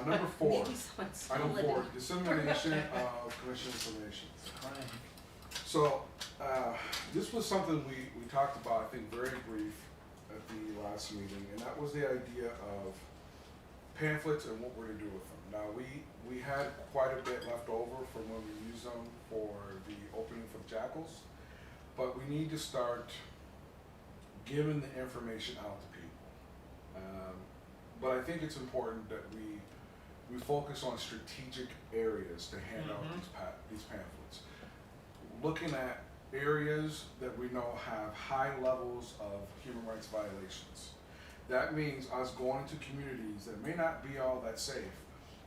Number 4. Maybe someone Item stole it. 4, dissemination of commission information. It's a crime. So, this was something we talked about, I think, very brief at the last meeting, and that was the idea of pamphlets and what we're to do with them. Now, we had quite a bit left over from when we used them for the opening for the Jackals, but we need to start giving the information out to people. But I think it's important that we we focus on strategic areas to hand out these pamphlets. Looking at areas that we know have high levels of human rights violations. That means us going to communities that may not be all that safe,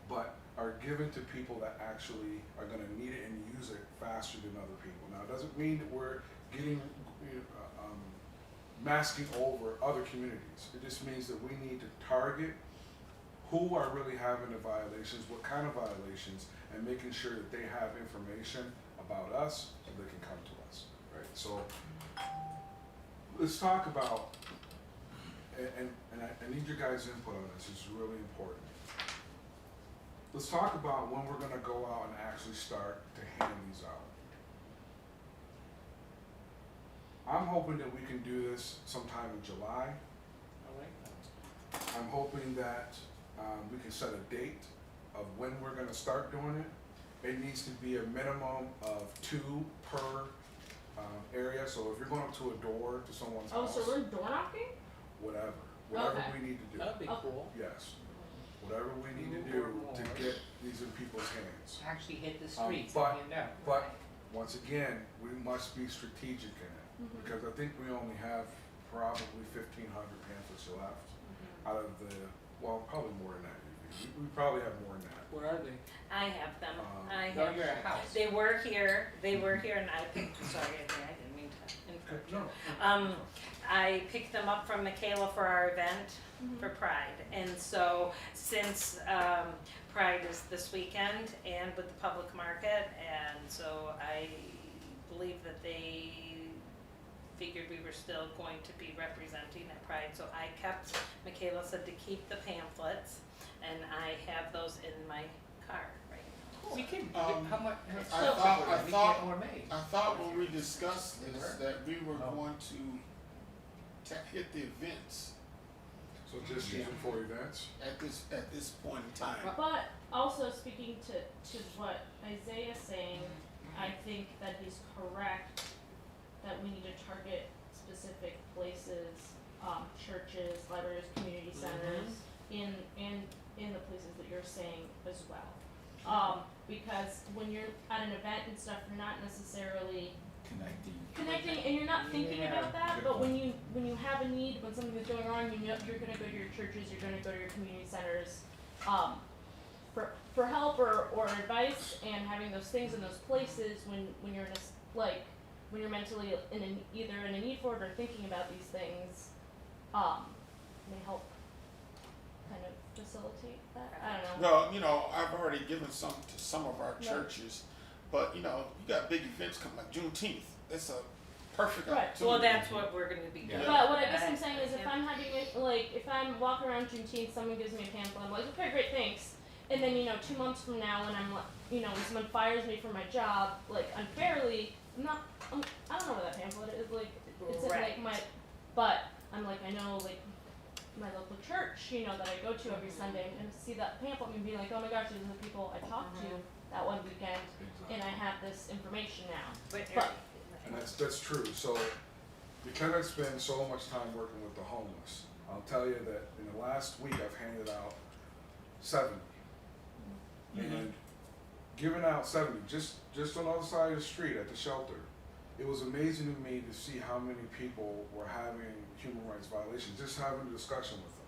but are given to people that actually are gonna need it and use it faster than other people. Now, it doesn't mean that we're getting, masking over other communities. It just means that we need to target who are really having the violations, what kind of violations, and making sure that they have information about us so they can come to us, right? So let's talk about, and I need your guys' input on this, it's really important. Let's talk about when we're gonna go out and actually start to hand these out. I'm hoping that we can do this sometime in July. I like that. I'm hoping that we can set a date of when we're gonna start doing it. It needs to be a minimum of 2 per area, so if you're going up to a door to someone's Oh, house, so we're door knocking? whatever Okay. we need to do. That'd be cool. Yes, whatever we need to do to get these in people's hands. Actually hit the streets but- and hand out. But, once again, we must be strategic in it, because I think we only have probably 1,500 pamphlets left out of the, well, probably more than that. We probably have more than that. Where are they? I have them, I No, have. you're at a house. They were here, and I picked, sorry, I didn't mean to interrupt you. No. I picked them up from Michaela for our event for Pride, and so since, Pride is this weekend and with the public market, and so I believe that they figured we were still going to be representing at Pride, so I kept, Michaela said to keep the pamphlets, and I have those in my car right now. We can, Um, how much? I so- thought- I we can thought- get more made. I thought when we discussed They this, were? that we were Oh. going to hit the events So just use them for events. at this point in time. But also speaking to what Isaiah's saying, I think that he's correct that we need to target specific places, churches, libraries, community centers, in the places that you're saying as well. Because when you're at an event and stuff, you're not necessarily connecting and you're not thinking Yeah, about that, good but point. when you have a need, when something is going on, you know you're gonna go to your churches, you're gonna go to your community centers, for help or advice, and having those things in those places when you're in when you're mentally either in a need for it or thinking about these things, may help kind of facilitate that. I don't know. Well, I've already given some to some of our Yeah. churches, but you got big events coming like Juneteenth. It's a perfect Right. opportunity. Well, that's what we're gonna be doing. But what I guess I'm saying is if I'm having it, if I'm walking around Juneteenth, someone gives me a pamphlet, I'm like, okay, great, thanks. And then, 2 months from now when I'm, when someone fires me for my job, unfairly, I don't know where that pamphlet is, it's Right. in but I'm I know, my local church, that I go to every Sunday, and to see that pamphlet and be like, oh my gosh, these are the people I talked to that one weekend, and I have this information now. But- And that's true. So because I spend so much time working with the homeless, I'll tell you that in the last week I've handed out 70. And giving out 70 just on the other side of the street at the shelter, it was amazing to me to see how many people were having human rights violations, just having a discussion with them.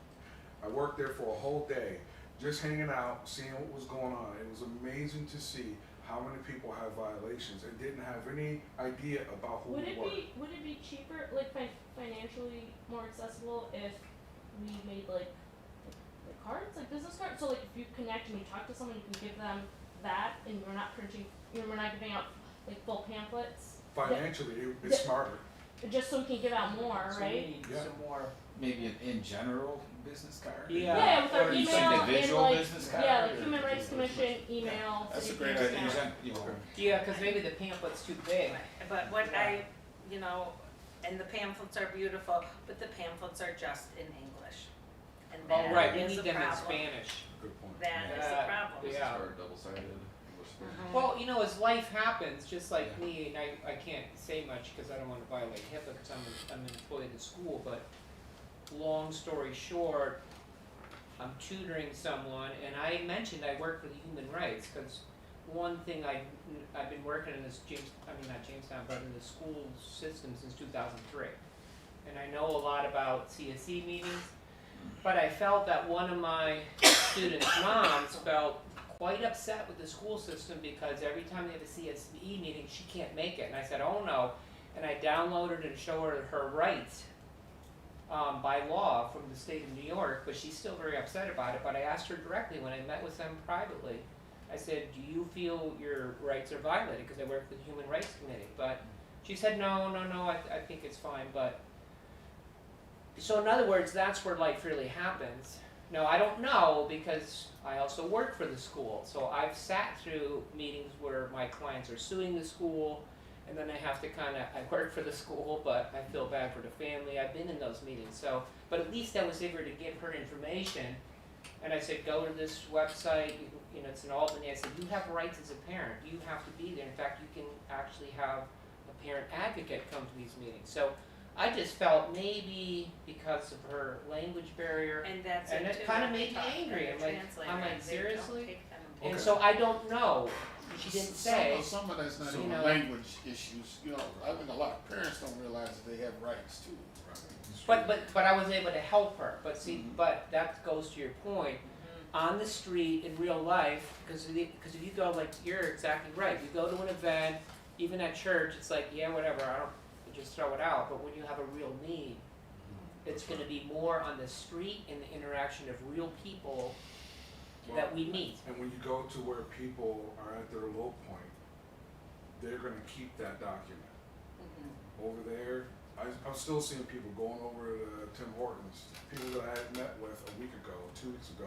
I worked there for a whole day, just hanging out, seeing what was going on. It was amazing to see how many people have violations and didn't have any idea about who Would we it were. would it be cheaper, financially more accessible if we made cards, business cards? So if you connect and you talk to someone, you can give them that, and we're not printing, we're not giving out full pamphlets. Financially, it's smarter. Just so we can give out more, So right? we need Yeah. some more. Maybe in general business card? Yeah. Yeah, with our Or each email and individual business card? yeah, or- Human Rights Commission, email, That's city a great council. idea. You know, Yeah, because maybe the pamphlet's too big. But what and the pamphlets are beautiful, but the pamphlets are just in English. And Oh, that right, we is need a them in problem. Spanish. Good point. That is Yeah. a problem. This is Yeah. our double-sided English thing. Well, as life happens, just like Yeah. me, and I can't say much because I don't want to violate HIPAA because I'm employed in school, but long story short, I'm tutoring someone, and I mentioned I work with human rights, because one thing I've been working in this not Jamestown, but in the school system since 2003. And I know a lot about CSE meetings, but I felt that one of my students' moms felt quite upset with the school system because every time they have a CSE meeting, she can't make it. And I said, oh no, and I downloaded and showed her rights by law from the state of New York, but she's still very upset about it. But I asked her directly when I met with them privately, I said, do you feel your rights are violated? Because I work with the Human Rights Committee. But she said, no, I think it's fine. But so in other words, that's where life really happens. Now, I don't know because I also work for the school. So I've sat through meetings where my clients are suing the school, and then I have to I work for the school, but I feel bad for the family. I've been in those meetings. So, but at least I was able to give her information. And I said, go to this website, it's in Albany. I said, you have rights as a parent. You have to be there. In fact, you can actually have a parent advocate come to these meetings. So I just felt maybe because of her language barrier, And that's and it too, kind of when made they me talk to angry. the I'm translator, like, they don't seriously? take them. And Okay. so I don't know. She didn't say. Some of that's not you even know. language issues, I think a lot of parents don't realize that they have rights too. But I was able to help her. But see, but that goes to your point. On the street in real life, because if you go, like, you're exactly right. You go to an event, even at church, it's like, yeah, whatever. You just throw it out. But when you have a real need, it's going to be more on the street and the interaction of real people that we meet. And when you go to where people are at their low point, they're gonna keep that document. Over there, I'm still seeing people going over to Tim Hortons, people that I had met with a week ago, 2 weeks ago,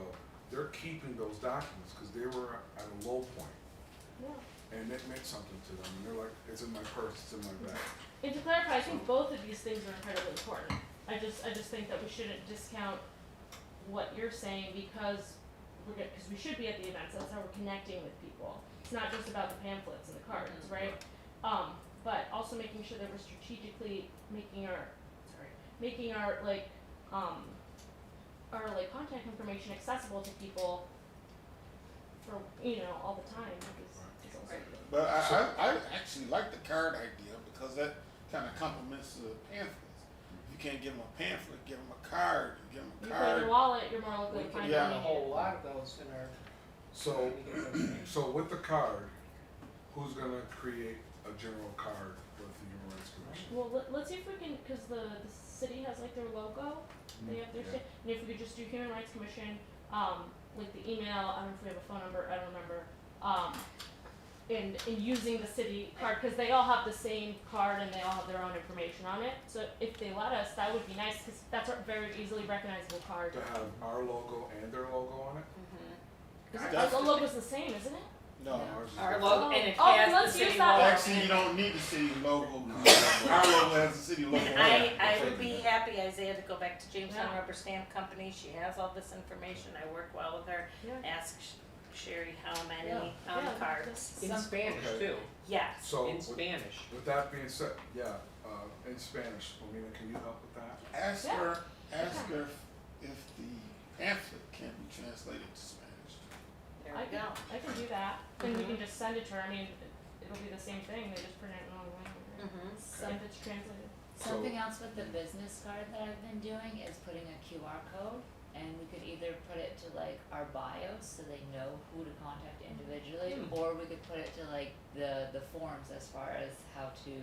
they're keeping those documents because they were at a low point. Yeah. And it meant something to them, and they're like, it's in my purse, it's in my bag. And to clarify, I think both of these things are incredibly important. I just think that we shouldn't discount what you're saying because we should be at the events. That's how we're connecting with people. It's not just about the pamphlets and the cards, right? But also making sure that we're strategically making our contact information accessible to people for all the time. Is also good. But I actually like the card idea because that kind of complements the pamphlets. If you can't give them a pamphlet, give them a card. Give them a You put card. in your wallet, you're more likely We to can find do money. a whole lot of those in our. So with the card, who's gonna create a general card with the Human Rights Commission? Well, let's see if we can, because the city has like their logo, they have their Yeah. and if we could just do Human Rights Commission, like the email, I don't know if we have a phone number, I don't remember, and using the city card, because they all have the same card and they all have their own information on it. So if they let us, that would be nice, because that's a very easily recognizable card. To have our logo and their logo on it? The logo's the same, isn't it? No. Ours is Our different. logo, and it Oh, has let's the use city that logo. one. Actually, you don't need the city logo. Our logo has the city logo. on it. I would be happy, Isaiah, to go back to Jamestown Yeah. Rubber Stamp Company. She has all this information. I work well with her. Yeah. Ask Sherry how many Yeah, cards. In Spanish Okay. too. Yes. So, In with Spanish. that being said, in Spanish, Melina, can you help with that? Ask Yeah. her if the pamphlet can be translated to Spanish. There I we go. can do that, and we can just send it to her, I mean, it'll be the same thing, they just print it in another language, right? Mm-hmm. If it's translated. Something else with the business card that I've been doing is putting a QR code, and we could either put it to like our bios so they know who to contact individually, or we could put it to like the forms as far as how to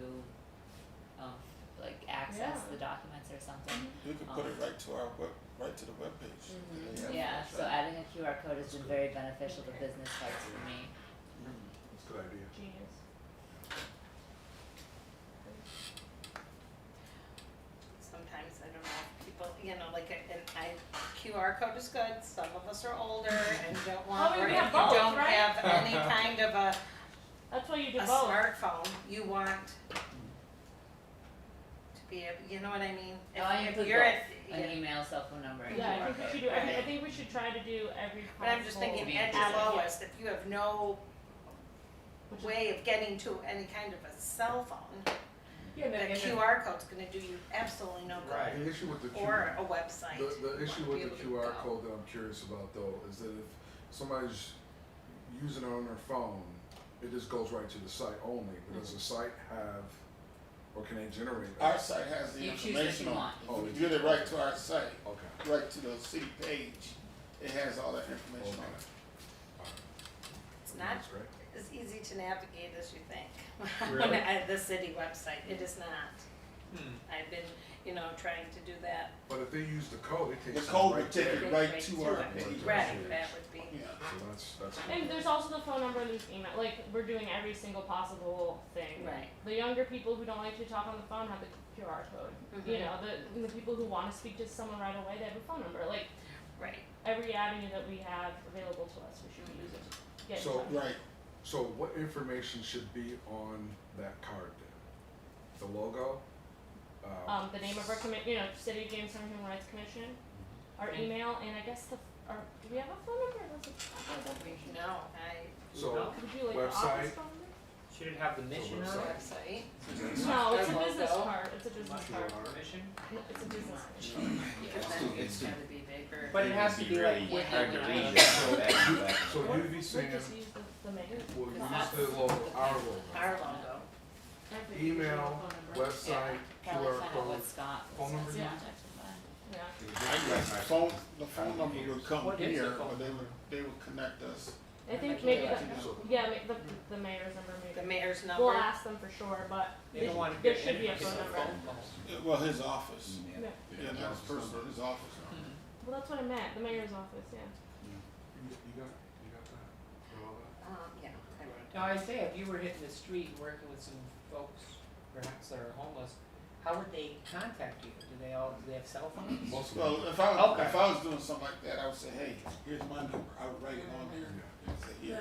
access Yeah. the documents or something. You can put it right to the webpage. Yeah, so adding a QR code has been very beneficial to business cards for me. That's a good idea. Genius. Sometimes, I don't know, people, QR code is good. Some of us are older and don't want, Oh, or we if have you both, don't right? have any kind of a That's why you do a both. smartphone, you want to be able, you know what I mean? Oh, I If include you're both. at, An yeah. email, cell phone number, and Yeah, I QR think we code. should do, I think we should try to do every possible. But I'm just thinking Be at the interesting. lowest, if you have no which is- way of getting to any kind of a cell phone, Yeah, The and then- QR code's gonna do you absolutely no good. Right. The issue with the Or a website. The issue Be with able the to QR go. code that I'm curious about though is that if somebody's using it on their phone, it just goes right to the site only, but does the site have, or can they generate Our that? site has the You choose what information you on want. it. Oh, If you get it right to our site, Okay, right to the city page, it has all that information on it. It's not that's great. as easy to navigate as you think. Really? At the city website, it is not. Hmm. I've been, trying to do that. But if they use the code, it The takes them code right would take there. it right to our it. page. Right, that would be. Yeah. So that's. And there's also the phone number and there's email, like, we're doing every single possible thing. Right. The younger people who don't like to talk on the phone have the QR code. You know, the people who wanna speak to someone right away, they have a phone number, like, Right. every avenue that we have available to us, we should be using. Get in So- touch. Right. So what information should be on that card then? The logo? The name of our City of Jamestown Human Rights Commission, our email, and I guess do we have a phone number? Was it, No, So, would you like the website? office phone number? Should it have the mission on it? website. No, it's a Our business logo? card, it's a business card. The mission? No, it's a business card. Because then It's it's too- gotta be bigger. But it has to be like really with hard to the- read. So back and back. so you'd be We'll saying, just use the mayor. well, Because use that's the logo, our logo. Our logo. Every Email, phone number. website, Probably QR find out code, what Scott was phone number? contacted by. Yeah. The phone number would come What is the here, phone but number? they would connect us. I think Like maybe the- the mayor's number maybe. The mayor's number. We'll ask them for sure, but They don't want to there get should be a any phone number. calls. Well, his office. Email. Yeah. Yeah, not his personal, his office. Well, that's what I meant, the mayor's office, yeah. You got that? Got all that? Yeah. Now Isaiah, if you were hitting the street and working with some folks, perhaps that are homeless, how would they contact you? Do they have cell phones? Most of Well, them. if I Okay. was doing something like that, I would say, hey, here's my number. I would write it on there. Yeah, And say, here.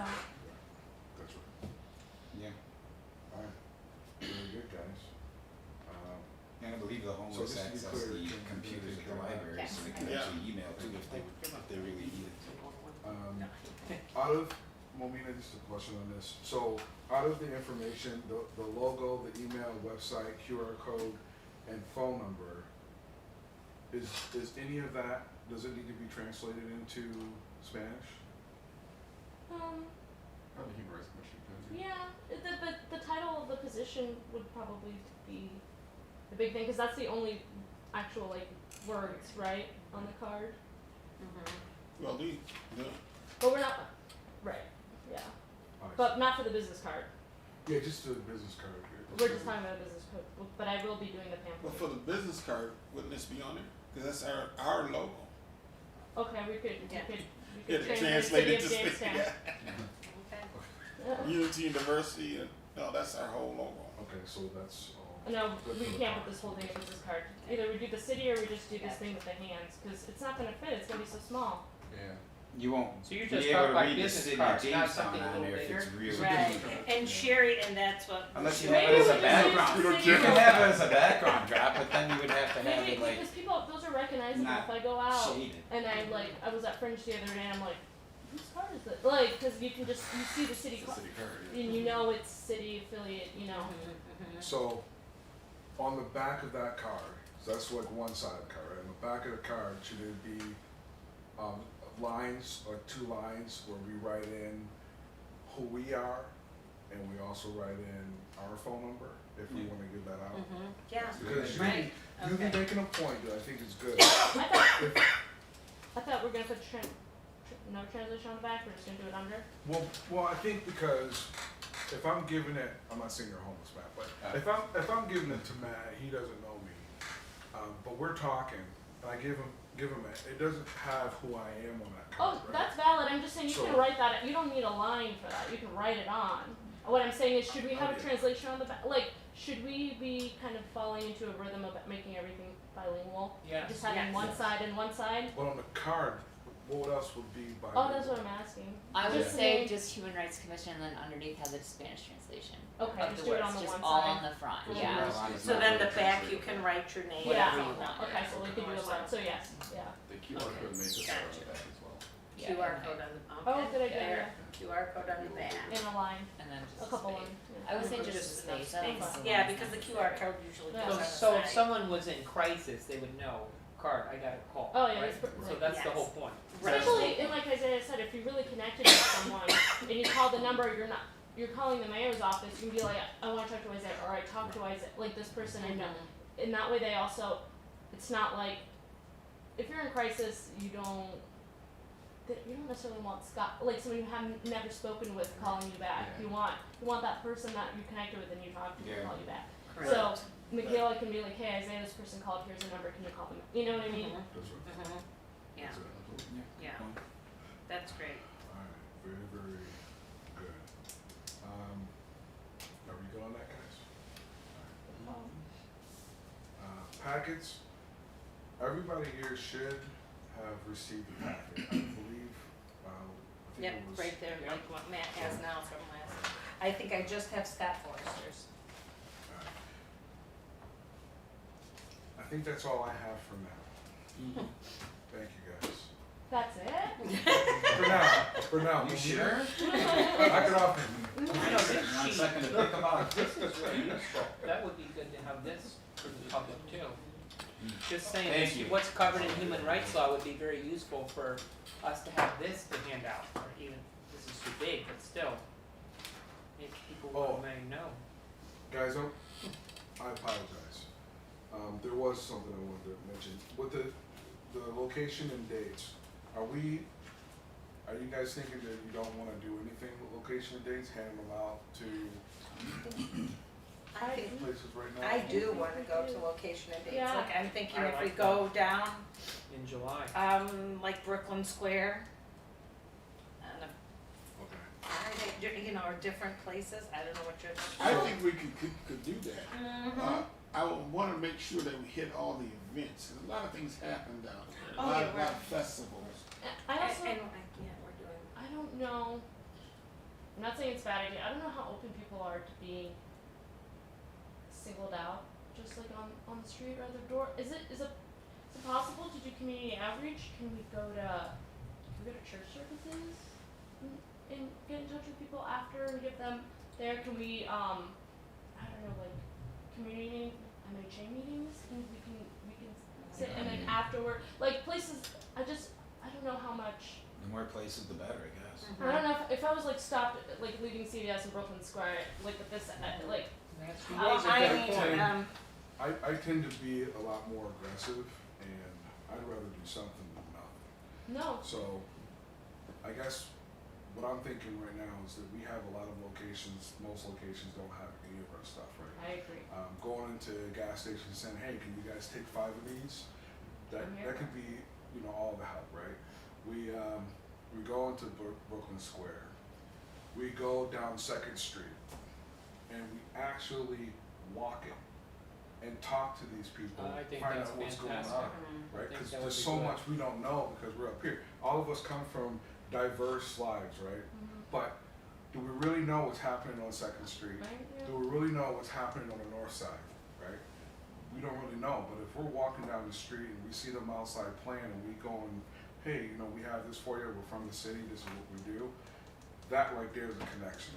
that's right. Yeah. Alright, very good, guys. And I believe the homeless just to be access clear, the you can- computers at the Yeah. library, so they can Yeah. actually email too if they really need it. Out of, Momina, just a question on this, so out of the information, the logo, the email, website, QR code, and phone number, is any of that, does it need to be translated into Spanish? Probably Human Rights Commission, can you? Yeah, the title of the position would probably be the big thing, cause that's the only actual like words, right, on the card. Well, But we're not, right, yeah, Alright, but not for the business card. yeah, just the business card. We're just talking about a business code, but I will be doing the but pamphlet. for the business card, wouldn't this be on there? Cause that's our logo. Okay, we could Yeah. Yeah, translate translate City it of to Jamestown. Okay. Yeah. Unity and diversity, and, no, that's our whole logo. Okay, so that's all. No, good we for the can't card. put this whole thing in business card. Either we do the city or we just do this thing with the hands, cause it's not gonna fit, it's gonna be so small. Yeah. You won't So you're be just able talking to about read the business city of cards, not Jamestown something a on little there if it's bigger? really. Right, and Sherry, and that's what. Unless you Maybe have it as we a just background. use the You city can of- have it as a background drop, but then you would have to have Maybe, it like because people, those are recognizable, not if I go out shaded. and I was at Fringe the other day and I'm like, whose card is it? Like, cause you can just, you see the city It's a card, city card, yeah. and you know it's city affiliate, you know. So, on the back of that card, so that's like one side of the card, right? On the back of the card, should it be, lines, or 2 lines, where we write in who we are, and we also write in our phone number, if we wanna give that out? Yeah, Because right, you've been okay. making a point that I think is good. I thought we were gonna put no translation on the back, we're just gonna do it under. Well, I think because if I'm giving it, I'm not saying you're a homeless man, but if I'm giving it to Matt, he doesn't know me, but we're talking, and I give him it doesn't have who I am on that card, Oh, right? that's valid, I'm just saying you can So- write that, you don't need a line for that, you can write it on. What I'm saying is, should we have a Okay. translation on the back, like, should we be kind of falling into a rhythm of making everything bilingual? Yes. Just having Yes. one side and one side? But on the card, what else would be by? Oh, that's what I'm asking. I would Just say name- just Human Rights Commission and then underneath have the Spanish translation. Okay, of just the do it words, on the just one all side. on the front, Yeah. yeah. Well, So then the back, you can write your name. Yeah, Whatever you want. okay, so we can do a line, so yes, yeah. The QR code makes it Gotcha. on the back as well. Yeah, QR and code on the, Oh, okay, good idea, there, QR code on the back. in a line, And then a just couple space. lines, I would say Or just a enough space, I don't space. think Yeah, the because the line's QR necessary. code usually Yeah. goes on the So if side. someone was in crisis, they would know, card, I got a call, Oh, yeah, right? it's per- So that's the Yes. whole point. Right. Especially, and like Isaiah said, if you're really connected with someone and you call the number, you're calling the mayor's office, you can be like, I wanna talk to Isaiah, or I talked to Isaiah, like this person I know. And that way they also, it's not like, if you're in crisis, you don't necessarily want Scott, like someone you have never spoken with calling you back. Yeah. You want that person that you connected with and you talk to Yeah. call you back. Correct. So Michaela can be like, hey Isaiah, this person called, here's a number, can you call them? You know what I mean? That's right. Mhm. Yeah, That's it. yeah, that's great. Alright, very, very good. Are we good on that, guys? Packets, everybody here should have received a packet, I believe, I think Yep, it was. right there, like what Matt has now from last. I think I just have Scott Forrester's. Alright. I think that's all I have for now. Thank you, guys. That's it? For now, You we'll sure? knock it off. I know this One sheet, second to think about it. this is really useful, that would be good to have this for the public too. Just saying, Thank this- you. what's covered in human rights law would be very useful for us to have this to hand out, or even, this is too big, but still. Maybe people Oh. may know. Guys, I apologize. There was something I wanted to mention. With the location and dates, are you guys thinking that you don't wanna do anything with location and dates, hand them out to I think, places right now? I do wanna go to location and dates, Yeah. like I'm thinking I if we like go down, In July. like Brooklyn Square. On a Okay. Friday, you know, or different places, I don't know what you're. I think we could do that. Mhm. I would wanna make sure that we hit all the events, 'cause a lot of things happen down there, Oh, a lot yeah, of right. festivals. I also, And yeah, we're doing. I don't know, I'm not saying it's a bad idea, I don't know how open people are to being singled out, just like on the street or their door. Is it possible to do community outreach? Can we go to church services and get in touch with people after and give them there? Can we I don't know, like community MHA meetings, and we can sit and then afterward, like places, I don't know how much. The more places, the better, I guess. I don't know if I was like stopped like leaving CVS in Brooklyn Square like with this like That's you Oh, raise a I good mean, point. I tend to be a lot more aggressive, and I'd rather do something than nothing. no. So, I guess what I'm thinking right now is that we have a lot of locations, most locations don't have any of our stuff, right? I agree. Going into a gas station and saying, hey, can you guys take 5 of these? That I'm here. could be, all the help, right? We go into Brooklyn Square. We go down 2nd Street, and we actually walk it and talk to these people, I think find that's out what's going fantastic. on, right? think Because that would there's be so good. much we don't know because we're up here. All of us come from diverse lives, right? But do we really know what's happening on 2nd Street? Right? Yeah. Do we really know what's happening on the north side, right? We don't really know, but if we're walking down the street and we see them outside playing and we go and, hey, we have this for you, we're from the city, this is what we do, that right there is a connection.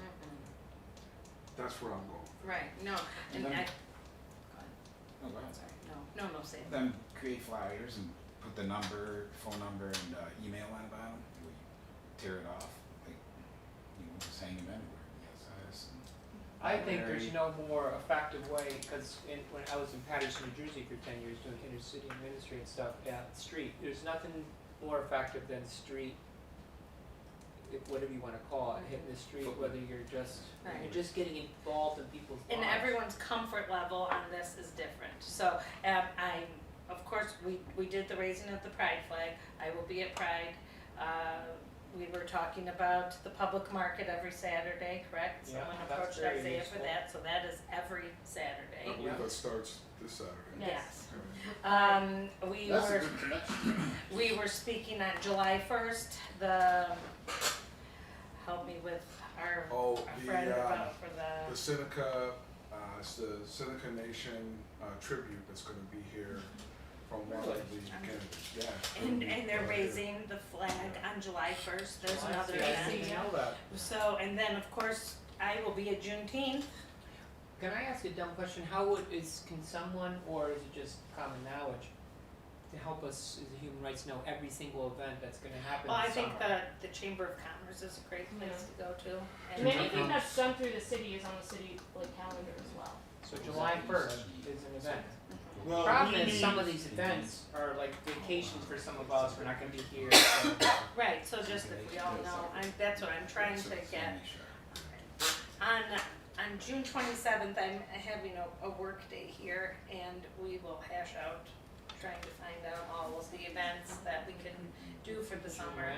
That's where I'm going. Right, no, and And then- I, Oh, go ahead. sorry, no, say it. Then create flyers and put the phone number and email on the bottom. We tear it off, like, just hang them anywhere. Yes, I think there's Very- no more effective way, because when I was in Patterson, New Jersey for 10 years doing inner city ministry and stuff, street, there's nothing more effective than street, whatever you wanna call it, hitting the street, whether you're Right. just getting involved in people's lives. And everyone's comfort level on this is different, so, of course, we did the raising of the pride flag, I will be at Pride. We were talking about the public market every Saturday, correct? Yeah, Someone that's approached very Isaiah for useful. that, so that is every I Saturday. believe that starts this Saturday. Yes. We That's a were, good connection. we were speaking on July 1st, help me with our Oh, friend about for the Seneca, it's the Seneca Nation tribute that's gonna be here one of the candidates, yeah. And they're raising the flag on July 1st, there's another I event. didn't know that. So, and then of course, I will be at Juneteenth. Can I ask a dumb question? Can someone, or is it just common knowledge, to help us as a human rights know every single event that's gonna happen Well, I this think summer? the Chamber of Commerce is a great place to go to. And anything that's done through the city is on the city like calendar as well. So July 1st is an event. Well, Problem we is, need- some of these events are like vacations for some of us, we're not gonna be here, so. Right, so just that we all know, that's what I'm trying to get. On June 27th, I'm having a work day here, and we will hash out, trying to find out all of the events that we can do for the summer.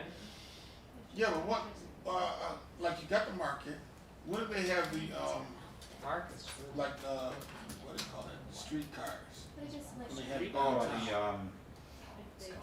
Yeah, but what, like you got the market, when do they have the, Marcus. like, what do you call it, street cars? When they have Street Oh,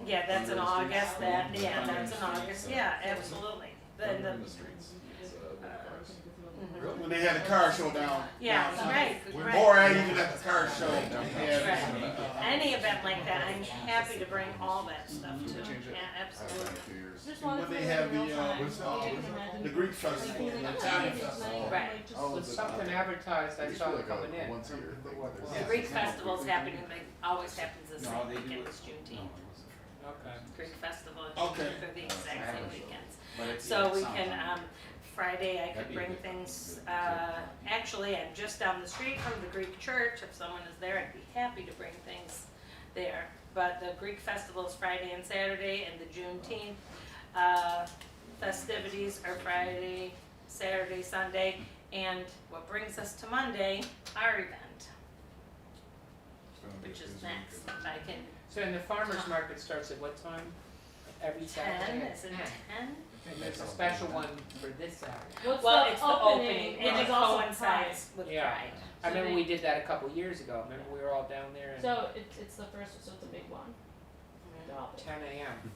Yeah, that's in August, that's in August, yeah, absolutely. Thunder The, in the streets. It's, mhm. When they had the car show down. Yeah, downtown. right, Or right. even at the car show, they had, Any event like that, I'm happy to bring all that stuff to, yeah, absolutely. Just When wanted to they let have you know the, time, what's so you it can imagine. the Greek festival, the Italian festival. Right. There's something advertised I saw coming in. once a year thing. What was The it? Greek festival's happening, like, always happens the No, same they do weekend it. as Juneteenth. Okay. Greek festival and Okay. Juneteenth are the exact same weekends. But it's, So yeah, we it's not can, on. Friday I That'd could be bring good. things, actually, I'm just down the street from the Greek church, if someone is there, I'd be happy to bring things there. But the Greek festival is Friday and Saturday, and the Juneteenth, festivities are Friday, Saturday, Sunday, and what brings us to Monday, our event, It's gonna be a which is busy next, weekend. I can, So and the farmer's market starts at what time? Every 10, Saturday? is it 10. 10? And there's a special one for this Saturday. What's Well, the it's the opening, and which it is also coincides with Yeah. Pride. I remember we did that a couple years ago. Remember we were all down there Pride. at So it's the first, so it's a big one. They're all big. 10 a.m.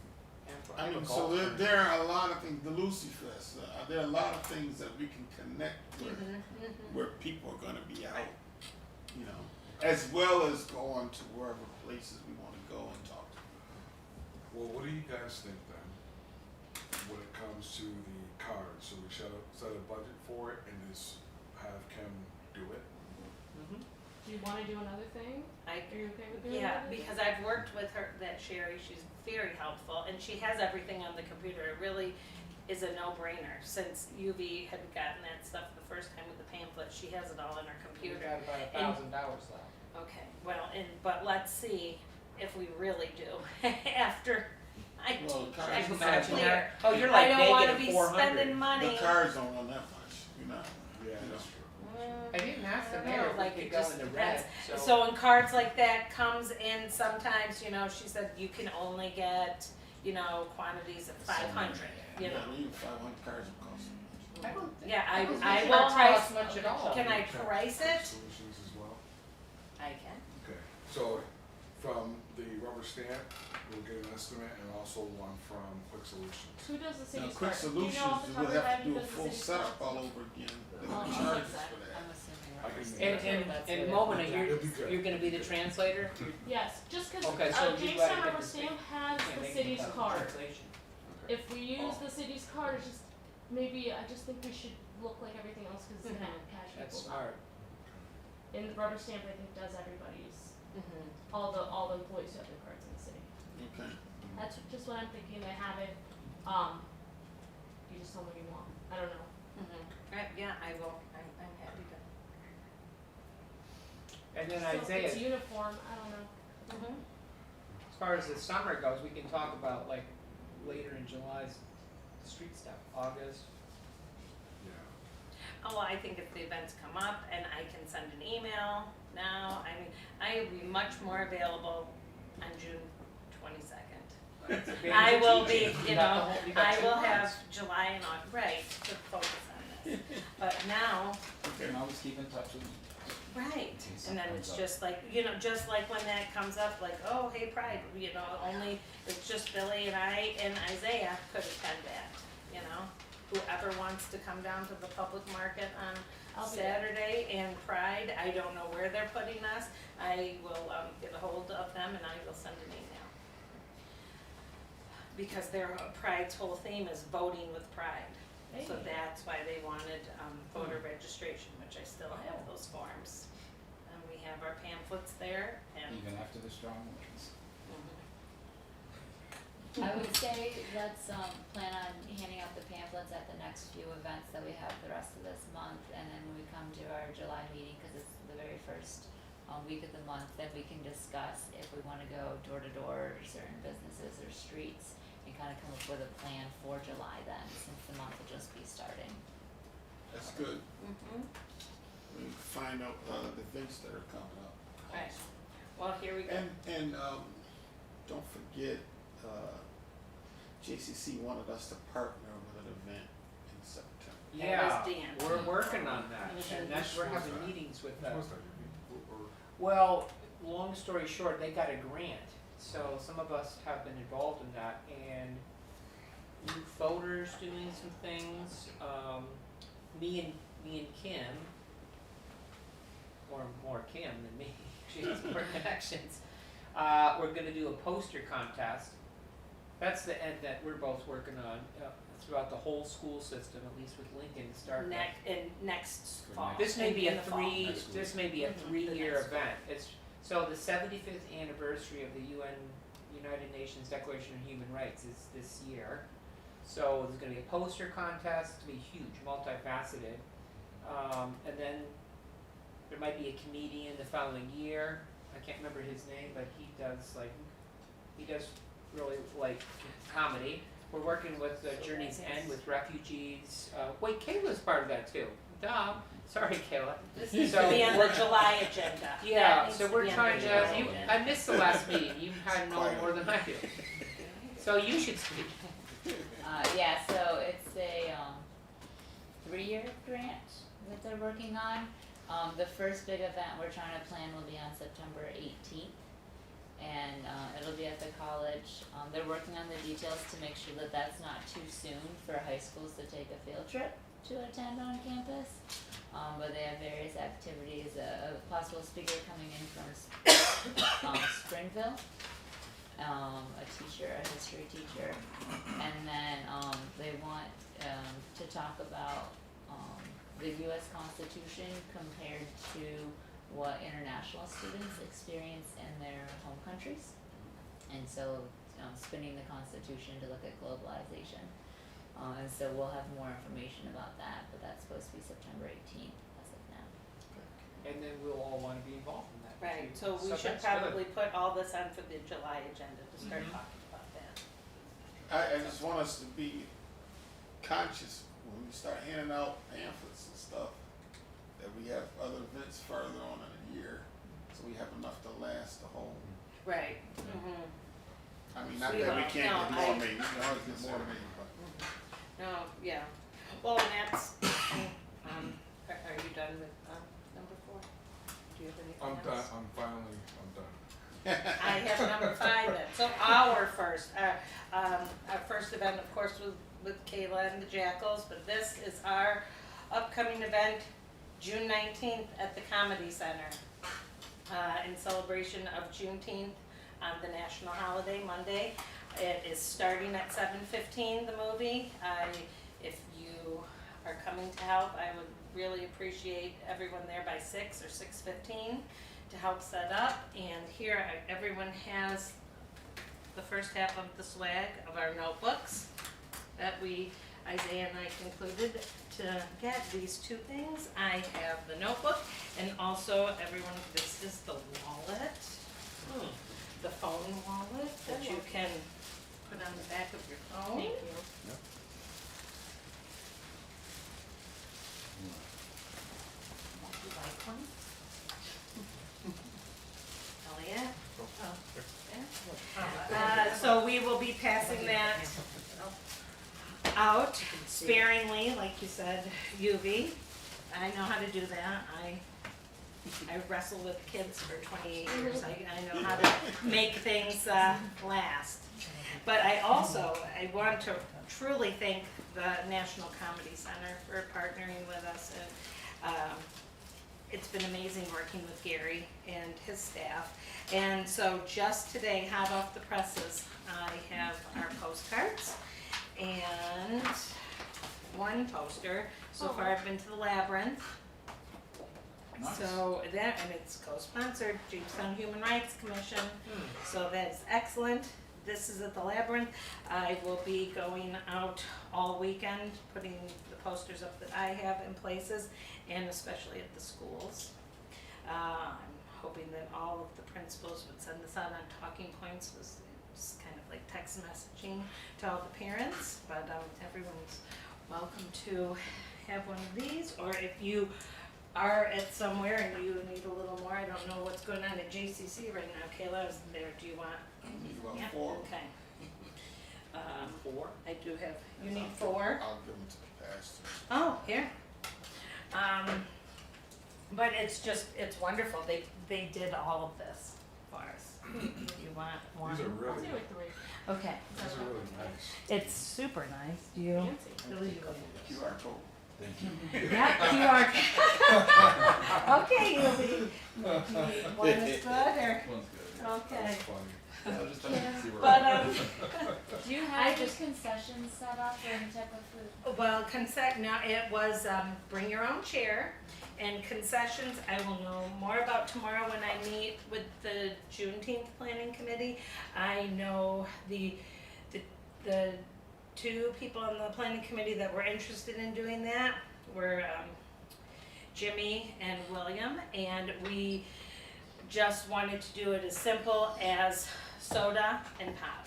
And for- I have a mean, golf so tournament. there are a lot of things, the Lucy Fest, there are a lot of things that we can connect with, where people are gonna be out, you know, as well as going to wherever places we wanna go and talk to people. Well, what do you guys think then, when it comes to the cards? So we set a budget for it and just have Kim do it? Mhm. Do you wanna do another thing? I Are you okay with doing Yeah, another thing? because I've worked with her, that Sherry, she's very helpful, and she has everything on the computer, it really is a no-brainer, since UV had gotten that stuff the first time with the pamphlet, she has it all in her We computer. got about $1,000 left. Okay, well, but let's see if we really do, after I Well, teach, cards I is can not clear. that? Oh, you're I like don't wanna negative be 400. spending money. The cars don't run that much, you know. Yeah, that's true. I didn't ask the I don't mayor know, if like, we it could go just in the depends. red, So when cards like that comes in, sometimes, she said you can only get, quantities of 500, Yeah, even 500 cars will cost. I don't think. Yeah, I Those will usually don't price, cost much at all. can I price it? Solutions as well? I can. Okay, so from the rubber stamp, we'll get an estimate and also one from Quick Solutions. Who does the Now, city's Quick card? Do you know off Solutions, the we'll top of your have head to do who a does the full city's setup cards? all over again. There'll Oh, be that's charges sad. for that. I'm assuming I can- And Mona, It'd be good. you're gonna be the translator? Yes, just cause Okay, so you'd Jamestown rather get Rubber the Stamp has Can't the make it city's without card. translation. If we use the city's card, it's just, maybe, I just think we should look like everything else, cause it's gonna have cash That's people. smart. And the Rubber Stamp, I think, does everybody's, Mm-hmm. all the employees who have their cards in the city. Okay. That's just what I'm thinking, they have it, you just tell me what you want, I don't know. Yeah, I will, I'm happy to. And then So if Isaiah, it's uniform, I don't know. as far as the summer goes, we can talk about like later in July's street stuff, August. Yeah. Oh, well, I think if the events come up and I can send an email now, I will be much more available on June 22nd. I will be, You got the whole- you got I 2 will months. have July and August, right, to focus on this. But now, You can always keep in touch with me. right, Case and then something it's comes up. just like, just like when that comes up, like, oh, hey, Pride, only, it's just Billy and I and Isaiah could attend that, whoever wants to come down to the public market on I'll be there. Saturday and Pride, I don't know where they're putting us. I will, get a hold of them and I will send an email. Because their Pride's whole theme is voting with pride. So Hey. that's why they wanted, voter registration, which I still have those forms. And we have our pamphlets there and. Even after the strong winds. I would say let's plan on handing out the pamphlets at the next few events that we have the rest of this month, and then when we come to our July meeting, cause it's the very first week of the month, then we can discuss if we wanna go door to door, certain businesses or streets, and kinda come up with a plan for July then, since the month will just be starting. That's good. Mm-hmm. We can find out, the events that are coming up. Right. Well, here we go. And, don't forget, JCC wanted us to partner with an event in September. Yeah, was Dan. we're working on that, Mhm. and that's, we're Which was having that? meetings with Which them. was that, or Well, long story short, they got a grant, so some of us have been involved in that, and Youth Voters doing some things, me and Kim, or more Kim than me, she has more connections, we're gonna do a poster contest. That's the end that we're both working on, throughout the whole school system, at least with Lincoln to start with. Next For fall. next- This may be In a the fall. Next week. this may be a Mhm, the 3-year next event. It's, so the 75th anniversary of the United Nations Declaration of Human Rights is this year. So there's gonna be a poster contest, it's gonna be huge, multifaceted. And then there might be a comedian the following year. I can't remember his name, but he does really like comedy. We're working with Journey's End with refugees. Wait, Kayla's part of that too. Duh. Sorry, Kayla. This needs So to be on the we're- July agenda. That Yeah, needs so to we're be on trying the to, July agenda. I missed the last meeting, you had no more than I do. So you should speak. Yeah, so it's a 3-year grant that they're working on. The first big event we're trying to plan will be on September 18th. And it'll be at the college. They're working on the details to make sure that that's not too soon for high schools to take a field trip to attend on campus. But they have various activities, a possible speaker coming in from Springville, a teacher, a history teacher, and then they want to talk about the U.S. Constitution compared to what international students experience in their home countries. And so spinning the Constitution to look at globalization. And so we'll have more information about that, but that's supposed to be September 18th as of now. And then we'll all wanna be involved in that. Right, too. so we should that's good. probably put all this on for the July agenda to start Mhm. talking about that. I just want us to be conscious when we start handing out pamphlets and stuff, that we have other events further on in the year, so we have enough to last the whole. Right. Mm-hmm. I mean, not We that we will. can't No, get more meetings, we can always get more meetings, but. No, yeah. Well, and that's, are you done with, number 4? Do you have anything I'm done, else? I'm done. I have number 5 then. So our first event, of course, was with Kayla and the Jackals, but this is our upcoming event, June 19th at the Comedy Center, in celebration of Juneteenth on the national holiday, Monday. It is starting at 7:15, the movie. If you are coming to help, I would really appreciate everyone there by 6 or 6:15 to help set up. And here, everyone has the first half of the swag of our notebooks that Isaiah and I concluded to get these 2 things. I have the notebook, and also everyone, this is the wallet, the phone wallet that you can put on the back of your phone. Thank you. Would you like one? Elliot? Oh, yeah. So we will be passing that out sparingly, like you said, UV. I know how to do that. I wrestle with kids for 28 years. I know how to make things last. But I want to truly thank the National Comedy Center for partnering with us, and it's been amazing working with Gary and his staff. And so just today, hot off the presses, I have our postcards and one poster. So far I've been to the Labyrinth. Nice. So that, and it's co-sponsored, Jamestown Human Rights Commission, so that's excellent. This is at the Labyrinth. I will be going out all weekend, putting the posters up that I have in places, and especially at the schools. I'm hoping that all of the principals would send this out on talking points, it's kind of like text messaging to all the parents, but everyone's welcome to have one of these, or if you are at somewhere and you need a little more, I don't know what's going on at JCC right now. Kayla is there, do you want? Need about Yeah, 4. okay. 4? I do have, you need 4? I'll give them to the pastor. Oh, here. But it's just, it's wonderful, they did all of this for us. You want one? These are I'll really, do like 3. Okay, these are really nice. It's super nice. Do you? Fancy. Billy, you go. QR code. Thank you. Yeah, QR. Okay, Yubi. One is good, or, One's good. okay. That's funny. I was just trying to see where. But, Do you I have just- concessions set up for any type of food? well, no, it was, bring your own chair, and concessions, I will know more about tomorrow when I meet with the Juneteenth Planning Committee. I know the 2 people on the planning committee that were interested in doing that were, Jimmy and William, and we just wanted to do it as simple as soda and pop.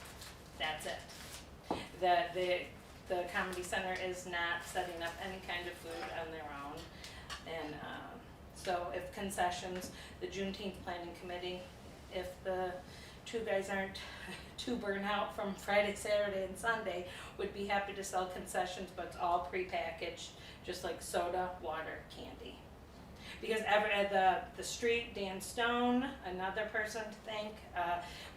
That's it. The comedy center is not setting up any kind of food on their own. And so if concessions, the Juneteenth Planning Committee, if the 2 guys aren't too burnt out from Friday, Saturday, and Sunday, would be happy to sell concessions, but it's all prepackaged, just like soda, water, candy. Because the street, Dan Stone, another person to thank,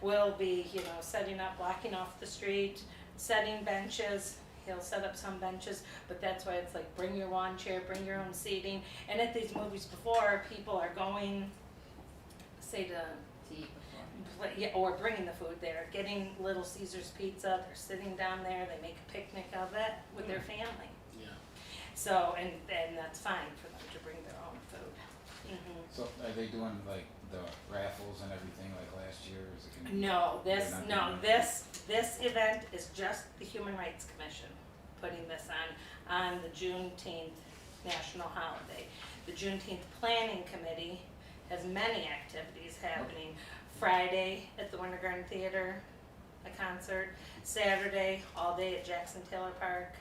will be, setting up, blocking off the street, setting benches. He'll set up some benches, but that's why it's like bring your lawn chair, bring your own seating. And at these movies before, people are going, say to, or bringing the food there, getting Little Caesar's pizza, they're sitting down there, they make a picnic of it with their family. Yeah. So, and that's fine for them to bring their own food. So are they doing like the raffles and everything like last year, or is it gonna be? No, They're not doing that? this event is just the Human Rights Commission putting this on the Juneteenth national holiday. The Juneteenth Planning Committee has many activities happening. Friday at the Winter Garden Theater, a concert. Saturday, all day at Jackson Taylor Park.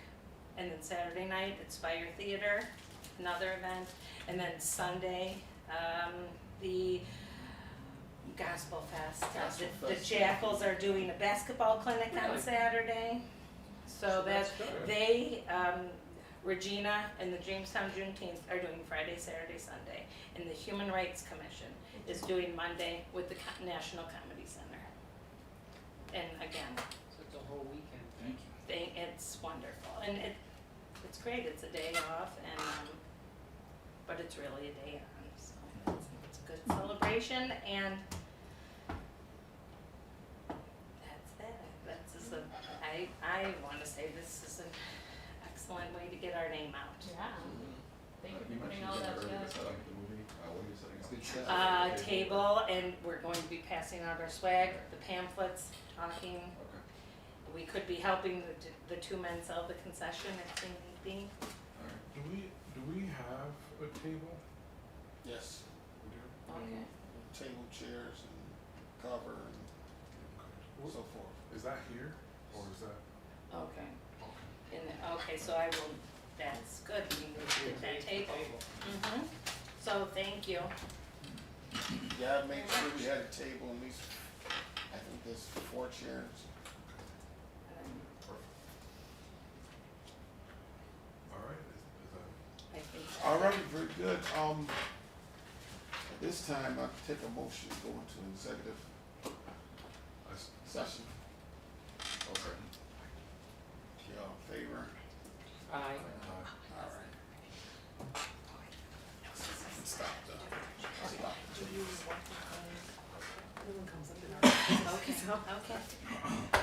And then Saturday night at Spire Theater, another event. And then Sunday, the Gospel Fest. The Jackals are doing a basketball clinic on Really? Saturday. So that's, good. Regina and the Jamestown Juneteenth are doing Friday, Saturday, Sunday. And the Human Rights Commission is doing Monday with the National Comedy Center. And again, So it's a whole weekend. Thank you. it's wonderful, and it's great, it's a day off, and, but it's really a day on, so it's a good celebration, and that's just I wanna say this is an excellent way to get our name out. Yeah. Thank you You for putting mentioned all again that earlier, together. setting up the movie, what are you setting up? Good stuff. Table, and we're going to be passing out our swag, the pamphlets, talking. Okay. We could be helping the 2 men sell the concession if they need be. Alright. Do we have a table? Yes. We do? Okay. Table, chairs, and cover, and Okay. so forth. Is that here, or is that, Okay. okay. Okay, so I will, that's good, we need to get that table. So thank you. Yeah, I made sure we had a table, at least, I think there's 4 chairs. Alright, is that? I think that- All right, very good. At this time, I'll take a motion to go into executive session. Okay. Y'all in favor? Aye. Alright. Stop the. Okay, okay.